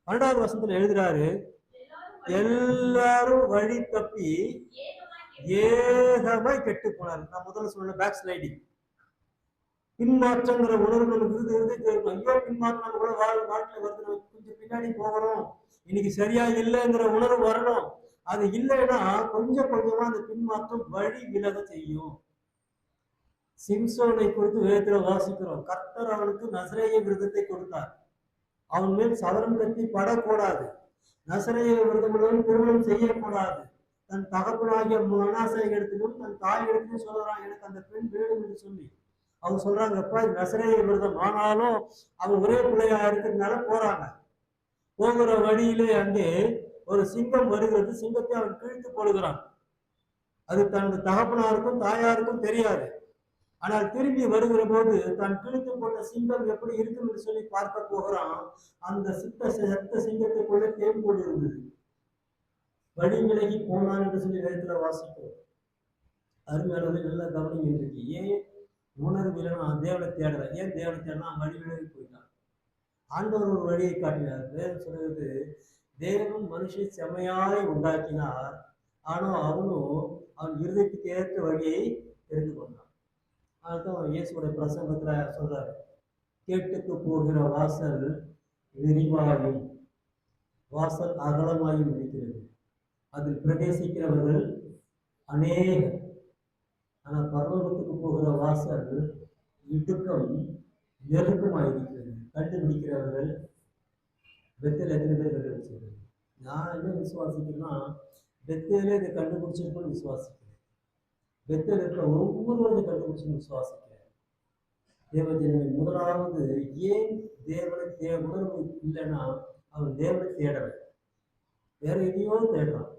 [SPEAKER 1] 12வது வசனத்துல எழுதுறாரு, எல்லாரும் வழி தப்பி ஏகமாய் கெட்டு போனாரு. நான் முதல்ல சொன்ன பேக் ஸ்லைடிங், பின்மாற்றங்கிற உணர்வு நமக்கு இருக்கணும். ஐயோ பின்மாற்றம் நம்ம கூட வாழ்க்கையில வருது, நம்ம கொஞ்சம் பின்னாடி போகணும், இன்னைக்கு சரியா இல்லைங்கிற உணர்வு வரணும். அது இல்லைன்னா கொஞ்சம் கொஞ்சமா அந்த பின்மாற்றம் வழி விலக செய்யும். சிம்சோனை குறித்து வேதத்துல வாசிக்கிறோம். கர்த்தர் அவனுக்கு நசரேய விரதத்தை கொடுத்தார். அவன் மேல் சவரன் கத்தி படக்கூடாது, நசரேய விரதமுள்ளவன் திருமணம் செய்யக்கூடாது. தன் தகப்பனாகிய மனாசை இடத்திலும் தன் தாய் இடத்திலும் சொல்றான், எனக்கு அந்த பெண் வேணும் என்று சொல்லி. அவங்க சொல்றாங்க, எப்ப நசரேய விரதம். ஆனாலும் அவன் ஒரே பிள்ளையா இருக்கிறதுனால போறாங்க. போகிற வழியிலே அங்கே ஒரு சிங்கம் வருகிறது. சிங்கத்தை அவன் கிழித்து போடுகிறான். அது தனது தகப்பனாருக்கும் தாயாருக்கும் தெரியாது. ஆனால் திரும்பி வருகிற போது தான் கிழித்து போட்ட சிங்கம் எப்படி இருக்கும் என்று சொல்லி பார்க்க போகிறான். அந்த சத்த சிங்கத்துக்குள்ள தேன்போடு இருந்தது. வழி விலகி போனான் என்று சொல்லி வேதத்துல வாசிக்கிறோம். அருமையானது நல்லா கவனிங்க. இருக்கு ஏன் உணர்வு இல்லைன்னா தேவனை தேடல. ஏன் தேவனை தேடனா? வழி விலகி போயிட்டான். ஆண்டவர் ஒரு வழியை காட்டினார். வேதம் சொல்றது, தேவன் மனுஷன் செம்மையாய் உண்டாக்கினார், ஆனா அவனும் அவன் இருதயத்துக்கு ஏற்ற வழியை தெரிந்து கொண்டான். அதுதான் இயேசுடைய பிரசங்கத்துல சொல்றாரு, கேட்டுக்கு போகிற வாசல் விரிவாயும் வாசல் அகலமாயும் இருக்கிறது, அதில் பிரவேசிக்கிறவர்கள் அநேக. ஆனா பரலோகத்துக்கு போகிற வாசல் இடுக்கம் நெருக்கமாயிருக்கிறது, கண்டுபிடிக்கிறவர்கள் பெத்தேல் எத்தனை பேர் கண்டுபிடிச்சிருக்கு? நான் என்ன விசுவாசிக்கிறேன்னா, பெத்தேலே இதை கண்டுபிடிச்சிருக்கோன்னு விசுவாசிக்கிறேன். பெத்தேல் இருக்கிற ஒவ்வொருவரும் கண்டுபிடிச்சு விசுவாசிக்கிறேன். தேவஜனமே, முதலாவது ஏன் தேவனை உணர்வு இல்லைன்னா அவன் தேவனை தேடலை, வேற எதையோ தேடுறான்.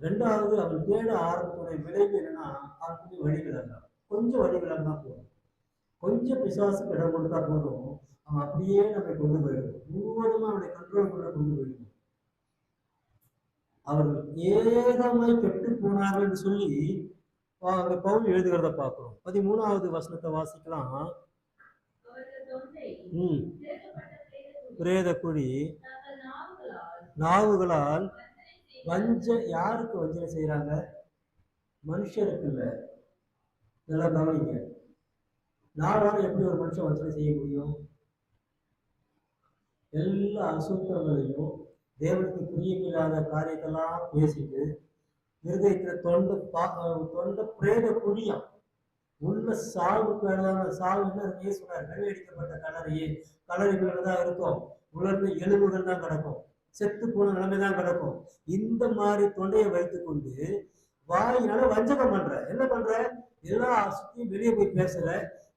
[SPEAKER 1] ரெண்டாவது, அவன் தேட ஆரம்பிக்கூடிய விளைவு என்னன்னா, அவனுக்கு வழிவிலகலாம். கொஞ்சம் வழிவிலகலாம் போதும், கொஞ்சம் பிசாசுக்கு இடம் கொடுத்தா போதும், அவன் அப்படியே நம்மை கொண்டு போயிடும், முழுவதுமா அவனுடைய கண்ட்ரோலுக்குள்ள கொண்டு போயிடும். அவர்கள் ஏகமாய் கெட்டு போனார்கள் என்று சொல்லி அங்க பவுல் எழுதுகிறத பார்க்கிறோம். 13வது வசனத்தை வாசிக்கலாம். பிரேத குழி நாவுகளால் யாருக்கு வஞ்சனை செய்யறாங்க? மனுஷருக்கு இல்ல. நல்லா கவனிங்க. நாவால் எப்படி ஒரு மனுஷன் வஞ்சனை செய்ய முடியும்? எல்லா அசுத்தங்களையும் தேவனுக்கு பிரியமில்லாத காரியத்தெல்லாம் பேசிட்டு இருதயத்துல தொண்ட பிரேத குழியம் உள்ள சாவுக்கு சாவு என்ன சொன்னார்? வெள்ளடிக்கப்பட்ட கலரைகள் தான் இருக்கும், உலர்ந்த எலும்புகள் தான் கிடக்கும், செத்து போன நிலைமை தான் கிடக்கும். இந்த மாதிரி தொண்டையை வைத்துக் கொண்டு வாயினால வஞ்சகம் பண்ற. என்ன பண்ற? எல்லா சுத்தியும் வெளியே போய் பேசுற,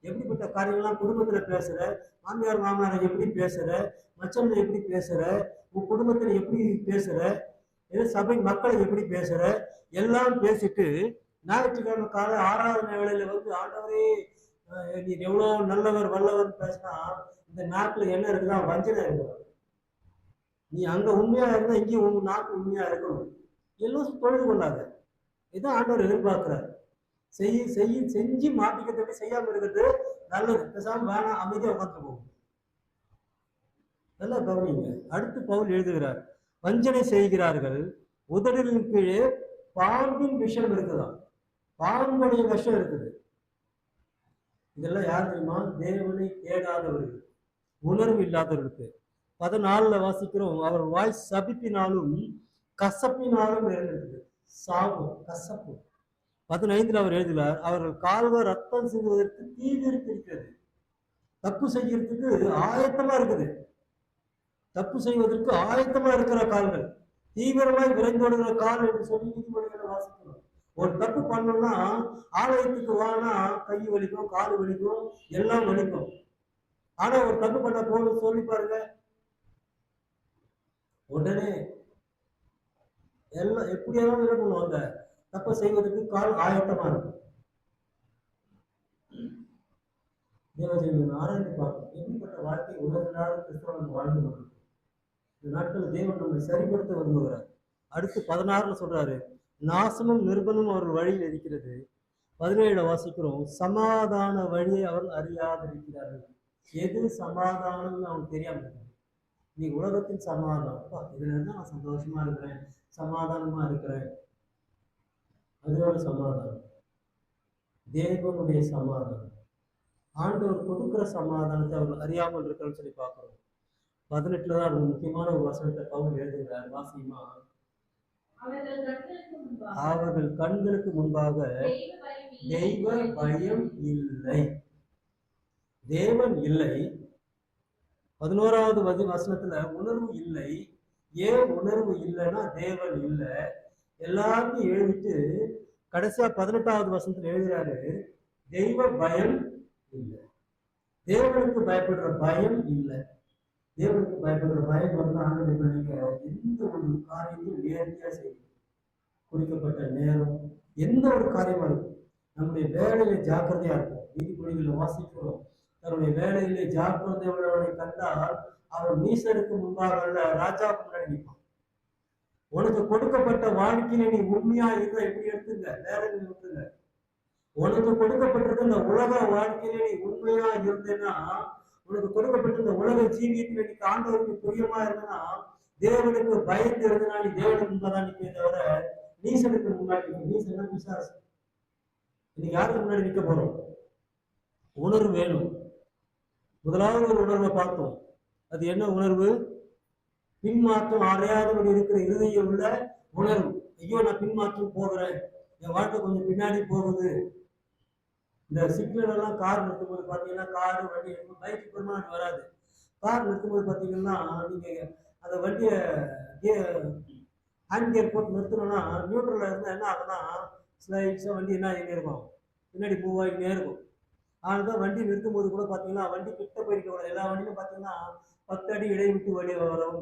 [SPEAKER 1] எப்படிப்பட்ட காரியங்கள்லாம் குடும்பத்துல பேசுற, மாமியார் மாமனாரை எப்படி பேசுற, மச்சனை எப்படி பேசுற, உன் குடும்பத்துல எப்படி பேசுற, சபை மக்களை எப்படி பேசுற, எல்லாம் பேசிட்டு ஞாயிற்றுக்கிழமை காலை 6வது வேளையில வந்து, ஆண்டவரே நீ எவ்வளவு நல்லவர் வல்லவர் பேசினா இந்த நாட்டுல என்ன இருக்குதான்? வஞ்சனை இருக்குதான். நீ அங்க உண்மையா இருந்தா இங்கேயும் உங்க நாக்கு உண்மையா இருக்கணும். எல்லாம் தொழுது கொள்ளாத. இதான் ஆண்டவர் எதிர்பார்க்கிறார். செஞ்சு மாட்டிக்கிறத விட செய்யாம இருக்கிறது நல்லது. பேசாம வேணாம், அமைதியா உட்காந்து போகும். நல்லா கவனிங்க. அடுத்து பவுல் எழுதுகிறார், வஞ்சனை செய்கிறார்கள், உதடுகளின் கீழே பாம்பின் விஷம் இருக்குதான். பாம்புடைய விஷம் இருக்குது. இதெல்லாம் யார் தெரியுமா? தேவனை தேடாதவர்கள், உணர்வு இல்லாதவர்களுக்கு. 14 வாசிக்கிறோம், அவர் வாய் சபிப்பினாலும் கசப்பினாலும் இருந்திருக்கு. சாவு, கசப்பு. 15 அவர் எழுதுகிறார், அவர்கள் கால்கள் ரத்தம் சிந்துவதற்கு தீவிரித்திருக்கிறது. தப்பு செய்யறதுக்கு ஆயத்தமா இருக்குது. தப்பு செய்வதற்கு ஆயத்தமா இருக்கிற கால்கள், தீவிரமாய் விரைந்தோடுகிற கால் என்று சொல்லி நீதிமொழிகளை வாசிக்கிறோம். ஒரு தப்பு பண்ணோம்னா ஆலயத்துக்கு வானா கை வலிக்கும், கால் வலிக்கும், எல்லாம் வலிக்கும். ஆனா ஒரு தப்பு பண்ண போகணும் சொல்லி பாருங்க, உடனே எல்லாம் எப்படியாவது என்ன பண்ணுவாங்க, தப்பை செய்வதற்கு கால் ஆயத்தமா இருக்கும். தேவஜீவன் ஆராய்ந்து பார்க்கணும், எப்படிப்பட்ட வாழ்க்கை உலகளாக கிறிஸ்தவன் வாழ்ந்து கொண்டிருக்கும். இந்த நாட்கள் தேவன் நம்மை சரிப்படுத்த விரும்புகிறார். அடுத்து 16 சொல்றாரு, நாசமும் நிர்பந்தமும் அவர்கள் வழியில் இருக்கிறது. 17 வாசிக்கிறோம், சமாதான வழியை அவர்கள் அறியாதிருக்கிறார்கள். எது சமாதானம்னு அவனுக்கு தெரியாம இருக்கு. நீ உலகத்தின் சமாதானம், இதுல இருந்தா நான் சந்தோஷமா இருக்கிறேன், சமாதானமா இருக்கிறேன். அதோட சமாதானம் தேவனுடைய சமாதானம், ஆண்டவர் கொடுக்கிற சமாதானத்தை அவர்கள் அறியாமல் இருக்கிறன்னு சொல்லி பார்க்கிறோம். 18 தான் முக்கியமான ஒரு வசனத்தை பவுல் எழுதுகிறார், வாசிமா. அவர்கள் கண்களுக்கு முன்பாக தெய்வ பயம் இல்லை. தேவன் இல்லை. 11வது வசனத்துல உணர்வு இல்லை. ஏன் உணர்வு இல்லைன்னா தேவன் இல்லை. எல்லாத்தையும் எழுதிட்டு கடைசியா 18வது வசனத்துல எழுதுறாரு, தெய்வ பயம் இல்லை. தேவனுக்கு பயப்படுற பயம் இல்லை. தேவனுக்கு பயப்படுற பயம் வந்து ஆண்டவரை பண்ணிக்க எந்த ஒரு காரியத்தையும் நேர்த்தியா செய்யும். குறிக்கப்பட்ட நேரம், எந்த ஒரு காரியமா இருக்கும். நம்முடைய வேலையில ஜாக்கிரதையா இருக்கும். நீதிமொழிகளை வாசிக்கிறோம், தன்னுடைய வேலையிலே ஜாக்கிரதை உள்ளவனை கண்டால் அவன் மீசருக்கு முன்பாக ராஜாவுக்கு முன்னாடி நிற்பான். உனக்கு கொடுக்கப்பட்ட வாழ்க்கையில நீ உண்மையா இருந்தா எப்படி எடுத்துங்க, வேலையை எடுத்துங்க. உனக்கு கொடுக்கப்பட்டிருக்க இந்த உலக வாழ்க்கையில நீ உண்மையா இருந்தேன்னா, உனக்கு கொடுக்கப்பட்ட இந்த உலக ஜீவியத்தில் நீ ஆண்டவருக்கு பிரியமா இருந்தனா, தேவனுக்கு பயந்து இருந்தனா, நீ தேவனுக்கு முன்பதான் நிற்க தவிர நீசனுக்கு முன்னாடி நீசனா பிசாசு. இன்னைக்கு யாருக்கு முன்னாடி நிற்க போறோம்? உணர்வு வேணும். முதலாவது ஒரு உணர்வை பார்த்தோம். அது என்ன உணர்வு? பின்மாற்றம் அடையாதபடி இருக்கிற இருதயம் உள்ள உணர்வு. ஐயோ நான் பின்மாற்றம் போகிறேன், என் வாழ்க்கை கொஞ்சம் பின்னாடி போகுது. இந்த சிக்னல் எல்லாம் கார் நிறுத்தும்போது பார்த்தீங்கன்னா, காரு வண்டி பைக்கு பெருமாள் வராது. கார் நிறுத்தும்போது பார்த்தீங்கன்னா, நீங்க அந்த வண்டியை ஹேண்ட் கியர் போட்டு நிறுத்தணும்னா நியூட்ரல்ல இருந்தால் என்ன ஆகுனா ஸ்லைட்ஸாக வண்டி என்ன ஆகினே இருக்கும், பின்னாடி மூவ் ஆகினே இருக்கும். ஆனால் தான் வண்டி நிறுத்தும் போது கூட பார்த்தீங்கன்னா வண்டி கிட்ட போயிருக்க கூடாது. எல்லா வண்டியிலும் பார்த்தீங்கன்னா 10 அடி இடை விட்டு வெளியே வரும்,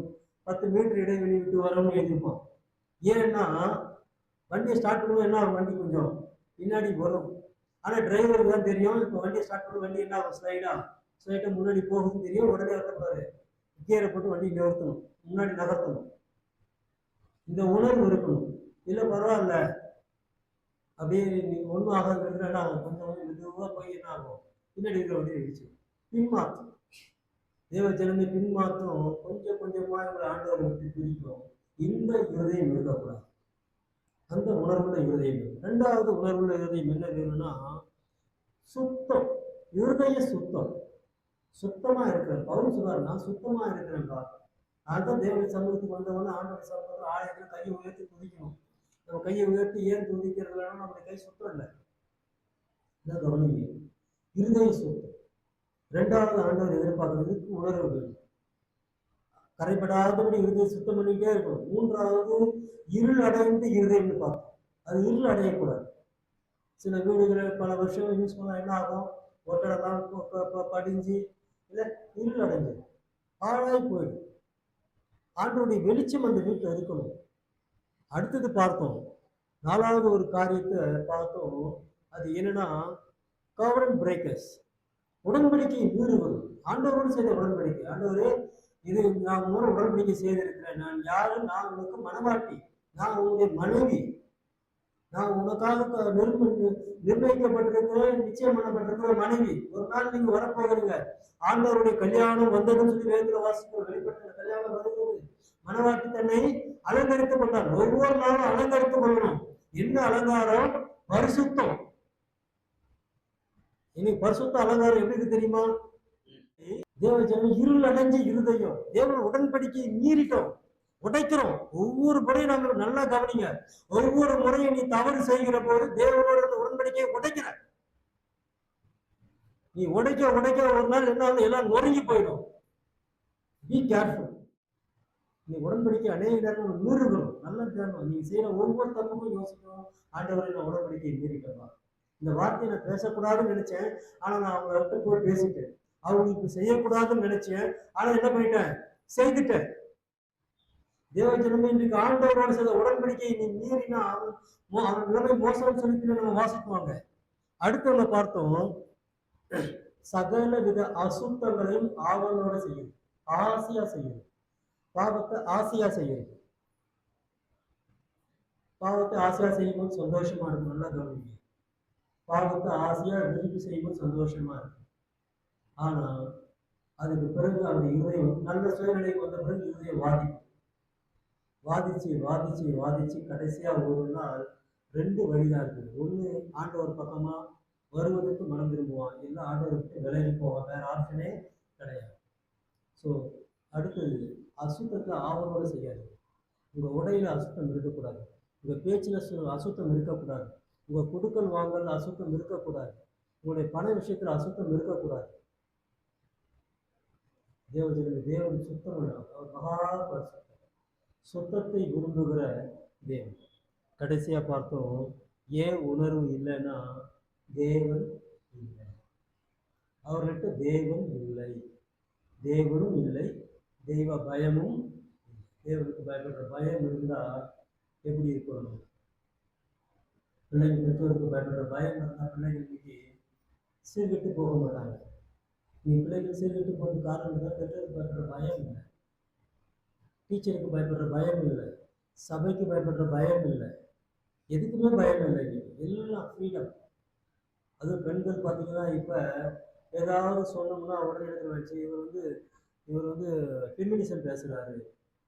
[SPEAKER 1] 10 மீட்டர் இடைவெளி விட்டு வரும்னு எழுதியிருப்போம். ஏன்னா வண்டியை ஸ்டார்ட் பண்ணுவோம், என்ன ஆகும், வண்டி கொஞ்சம் பின்னாடி வரும். ஆனால் டிரைவருக்கு தான் தெரியும், இப்போ வண்டியை ஸ்டார்ட் பண்ணும் வண்டி என்ன ஆகும், ஸ்லைட்டாக முன்னாடி போகுதுன்னு தெரியும். உடனே வரப்பாரு கியரை போட்டு வண்டி நிறுத்தணும், முன்னாடி நகர்த்தணும். இந்த உணர்வு இருக்கணும். இல்லை பரவாயில்ல அப்படியே நீங்கள் ஒன்றும் ஆகாது என்ன ஆகும், கொஞ்சம் மெதுவாக போய் என்ன ஆகும், பின்னாடி இருக்கிற வண்டி இடிச்சு பின்மாற்றம். தேவ ஜனமே பின்மாற்றம் கொஞ்சம் கொஞ்சமாக எங்களை ஆண்டவரை விட்டு பிரிக்கும். இந்த இருதயம் இருக்கக்கூடாது. அந்த உணர்வுள்ள இருதயம். 2வது உணர்வுள்ள இருதயம் என்ன வேணும்னா சுத்தம். இருதய சுத்தம். சுத்தமா இருக்கிறேன். பவுல் சொல்றாரு, நான் சுத்தமா இருக்கிறேன்ப்பா. அதுதான் தேவனுடைய சமூகத்துக்கு வந்தவொன்னே ஆண்டவருடைய சமூகத்தில் ஆலயத்தில் கையை உயர்த்தி துதிக்கணும். நம்ம கையை உயர்த்தி ஏன் துதிக்கிறதுனா நம்முடைய கை சுத்தம் இல்லை. இதான் கவனிங்க, இருதய சுத்தம். 2வது ஆண்டவர் எதிர்பார்க்கறதுக்கு உணர்வு வேணும். கரைப்படாதபடி இருதய சுத்தம் பண்ணிக்கிட்டே இருக்கணும். 3வது இருள் அடைந்து இருதயம்னு பார்த்தோம். அது இருள் அடையக்கூடாது. சில வீடுகளை பல வருஷம் யூஸ் பண்ணால் என்ன ஆகும், ஒட்டடெல்லாம் படிஞ்சு இல்லை இருள் அடைஞ்சது, பாழாய் போயிடும். ஆண்டவருடைய வெளிச்சம் அந்த வீட்டில் இருக்கணும். அடுத்தது பார்த்தோம், 4வது ஒரு காரியத்தை பார்த்தோம். அது என்னன்னா கவரன் பிரேக்கர்ஸ். உடன்படிக்கை மீறுவது. ஆண்டவரோடு செய்த உடன்படிக்கை, ஆண்டவரே இது நான் உன்னோட உடன்படிக்கை செய்திருக்கிறேன். நான் யாரு? நான் உனக்கு மனவாட்டி, நான் உன்னுடைய மனைவி, நான் உனக்காக நிர்ணயிக்கப்பட்டிருக்கிறேன், நிச்சயம் பண்ணப்பட்டிருக்கிற மனைவி. ஒரு நாள் நீங்க வரப்போகிறீங்க. ஆண்டவருடைய கல்யாணம் வந்ததுன்னு சொல்லி வேதத்துல வாசிக்கிற வெளிப்படுத்தின கல்யாணம் வருகிறது. மனவாட்டி தன்னை அலங்கரித்துக் கொண்டார். ஒவ்வொரு நாளும் அலங்கரித்துக் கொள்ளணும். என்ன அலங்காரம்? பரிசுத்தம். இன்னைக்கு பரிசுத்த அலங்காரம் எப்படி இருக்கு தெரியுமா? தேவ ஜனம் இருள் அடைஞ்ச இருதயம், தேவன் உடன்படிக்கையை மீறிட்டோம், உடைக்கிறோம். ஒவ்வொரு முறையும் நாம நல்லா கவனிங்க. ஒவ்வொரு முறையும் நீ தவறு செய்கிற போது தேவனோட உடன்படிக்கையை உடைக்கிற. நீ உடைக்க உடைக்க ஒரு நாள் என்ன ஆகும்? எல்லாம் நொறுங்கி போயிடும். Be careful. நீ உடன்படிக்கை அநேக நேரம் மீறுகிறோம். நல்லா தேடணும். நீங்க செய்யற ஒவ்வொரு தப்புக்கும் யோசிக்கணும். ஆண்டவரை நான் உடன்படிக்கையை மீறிட்டேன். இந்த வார்த்தையை நான் பேசக்கூடாதுன்னு நினைச்சேன், ஆனா நான் அவங்கள்ட்ட போய் பேசிட்டேன். அவங்களுக்கு செய்யக்கூடாதுன்னு நினைச்சேன், ஆனா என்ன பண்ணிட்டேன்? செய்துட்டேன். தேவ ஜனமே, இன்றைக்கு ஆண்டவரோட செய்த உடன்படிக்கையை நீ மீறினா அவன் நிலைமை மோசம் சொல்லி நம்ம வாசிக்குவாங்க. அடுத்தவங்க பார்த்தோம், சகல வித அசுத்தங்களையும் ஆவலோட செய்யுது, ஆசையா செய்யுது, பாவத்தை ஆசையா செய்யுது. பாவத்தை ஆசையா செய்யும்போது சந்தோஷமா இருக்கும். நல்லா கவனிங்க. பாவத்தை ஆசையா விரும்பி செய்யும்போது சந்தோஷமா இருக்கும். ஆனா அதுக்கு பிறகு அந்த இருதயம் நல்ல சூழ்நிலைக்கு வந்த பிறகு இருதயம் வாதிச்சு வாதிச்சு வாதிச்சு கடைசியா ஒரு நாள் ரெண்டு வழிதான் இருக்குது. ஒண்ணு, ஆண்டவர் பக்கமா வருவதற்கு மனம் விரும்புவான், இல்லை ஆண்டவருக்கு விலகி போவான். வேற ஆப்ஷனே கிடையாது. ஸோ அடுத்தது, அசுத்தத்தை ஆவலோடு செய்யாது. உங்க உடையில அசுத்தம் இருக்கக்கூடாது, உங்க பேச்சுல அசுத்தம் இருக்கக்கூடாது, உங்க கொடுக்கல் வாங்கல் அசுத்தம் இருக்கக்கூடாது, உங்களுடைய பண விஷயத்துல அசுத்தம் இருக்கக்கூடாது. தேவன் சுத்தம் உள்ளவர். அவர் மகா பரிசுத்தர். சுத்தத்தை விரும்புகிற தேவன். கடைசியா பார்த்தோம், ஏன் உணர்வு இல்லைன்னா தேவன் இல்லை. அவர்கிட்ட தேவன் இல்லை, தேவனும் இல்லை, தெய்வ பயமும் இல்லை. தேவனுக்கு பயப்படுற பயம் இருந்தா எப்படி இருக்கணும்? பிள்ளைங்க பெற்றோருக்கு பயப்படுற பயம் இருந்தா பிள்ளைங்க இன்னைக்கு சீர்கெட்டு போக மாட்டாங்க. நீ பிள்ளைகள் சீர்கெட்டு போகிற காரணம் தான் பெற்றோருக்கு பயப்படுற பயம் இல்லை, டீச்சருக்கு பயப்படுற பயம் இல்லை, சபைக்கு பயப்படுற பயம் இல்லை, எதுக்குமே பயம் இல்லை. எல்லாம் ஃப்ரீடம். அதுவும் பெண்கள் பார்த்தீங்கன்னா இப்போ ஏதாவது சொன்னோம்னா உடனே எடுத்து வச்சு இவர் வந்து ஃபெமினிசம் பேசுகிறாரு,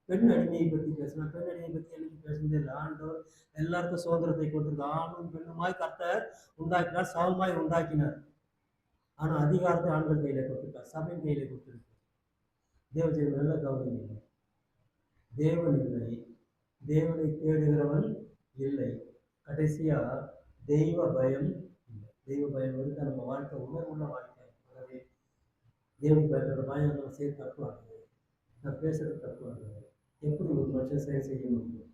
[SPEAKER 1] பெண் அடிமையை பற்றி பேசுகிறார். பெண் அடிமையை பற்றி எனக்கு பேசுனதே இல்லை. ஆண்டவர் எல்லாருக்கும் சுதந்திரத்தை கொடுத்துருக்கார். ஆணும் பெண்ணுமாய் கர்த்தர் உண்டாக்கினார், சமமாய் உண்டாக்கினார். ஆனால் அதிகாரத்தை ஆண்கள் கையில் கொடுத்துருக்கார், சபையின் கையில் கொடுத்துருக்கு. தேவஜெயம் நல்ல கவனிங்க. தேவன் இல்லை, தேவனை தேடுகிறவன் இல்லை, கடைசியா தெய்வ பயம் இல்லை. தெய்வ பயம் இருந்தால் நம்ம வாழ்க்கை உணர்வுள்ள வாழ்க்கை. ஆகவே தேவனுக்கு பயப்படுற பயம் நம்ம செய்ய தப்புவாங்க, நான் பேசுறது தப்புவாங்க. எப்படி ஒரு மனுஷன் செய்ய முடியும்?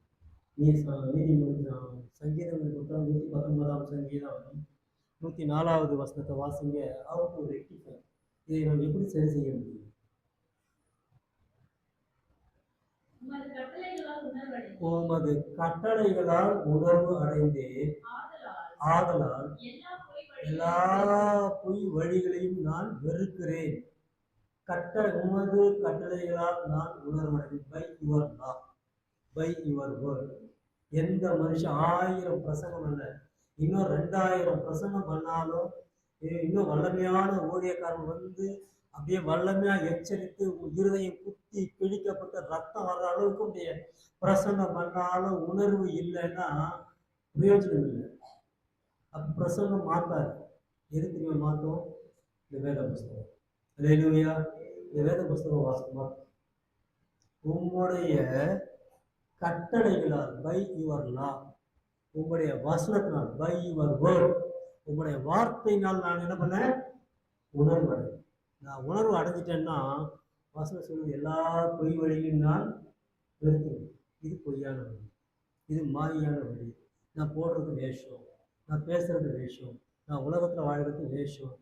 [SPEAKER 1] நீதிமன்றம் சங்கீதங்கள் கொடுத்தா 119ஆம் சங்கீதம் 104வது வசனத்தை வாசிங்க. அவருக்கு ஒரு ரெக்டிஃபை. இதை நம்ம எப்படி சரி செய்ய முடியும்? உமது கட்டளைகளால் உணர்வு அடைந்தே, ஆதலால் எல்லா பொய் வழிகளையும் நான் வெறுக்கிறேன். உமது கட்டளைகளால் நான் உணர்வடைந்தேன். By your law, by your word. எந்த மனுஷன் 1000 பிரசங்கம் அல்ல, இன்னும் 2000 பிரசங்கம் பண்ணாலும், இன்னும் வல்லமையான ஊழியக்காரன் அப்படியே வல்லமையா எச்சரித்து இருதயம் குத்தி பிடிக்கப்பட்ட ரத்தம் வர்ற அளவுக்கு உடைய பிரசங்கம் பண்ணாலும் உணர்வு இல்லைன்னா பிரயோஜனம் இல்லை. அப்ப பிரசங்கம் மாத்தாது. எதுக்கு மாத்தோம்? இந்த வேத புஸ்தகம். அல்லேலூயா. இந்த வேத புஸ்தகம் வாசமா உம்முடைய கட்டளைகளால், பை யுவர் லா, உங்களுடைய வசனத்தினால், பை யுவர் வேர்ட், உங்களுடைய வார்த்தையினால் நான் என்ன பண்ணேன்? உணர்வு அடைந்தேன். நான் உணர்வு அடைஞ்சிட்டேன்னா வசனம் சொல்லுவது எல்லா பொய் வழியும் நான் வெறுத்துவேன். இது பொய்யான வழி, இது மாயான வழி, நான் போடுறது வேஷம், நான் பேசுறது வேஷம், நான் உலகத்தில் வாழ்கிறது வேஷம்,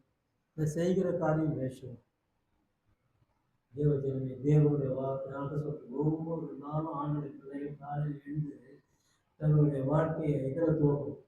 [SPEAKER 1] நான் செய்கிற காரியம் வேஷம். தேவஜனமே, தேவனுடைய வார்த்தை ஒவ்வொரு நாளும் ஆண்டுடைய பிள்ளைகள் காலையில் எழுந்து தங்களுடைய வாழ்க்கையை இதில் துவக்கும்.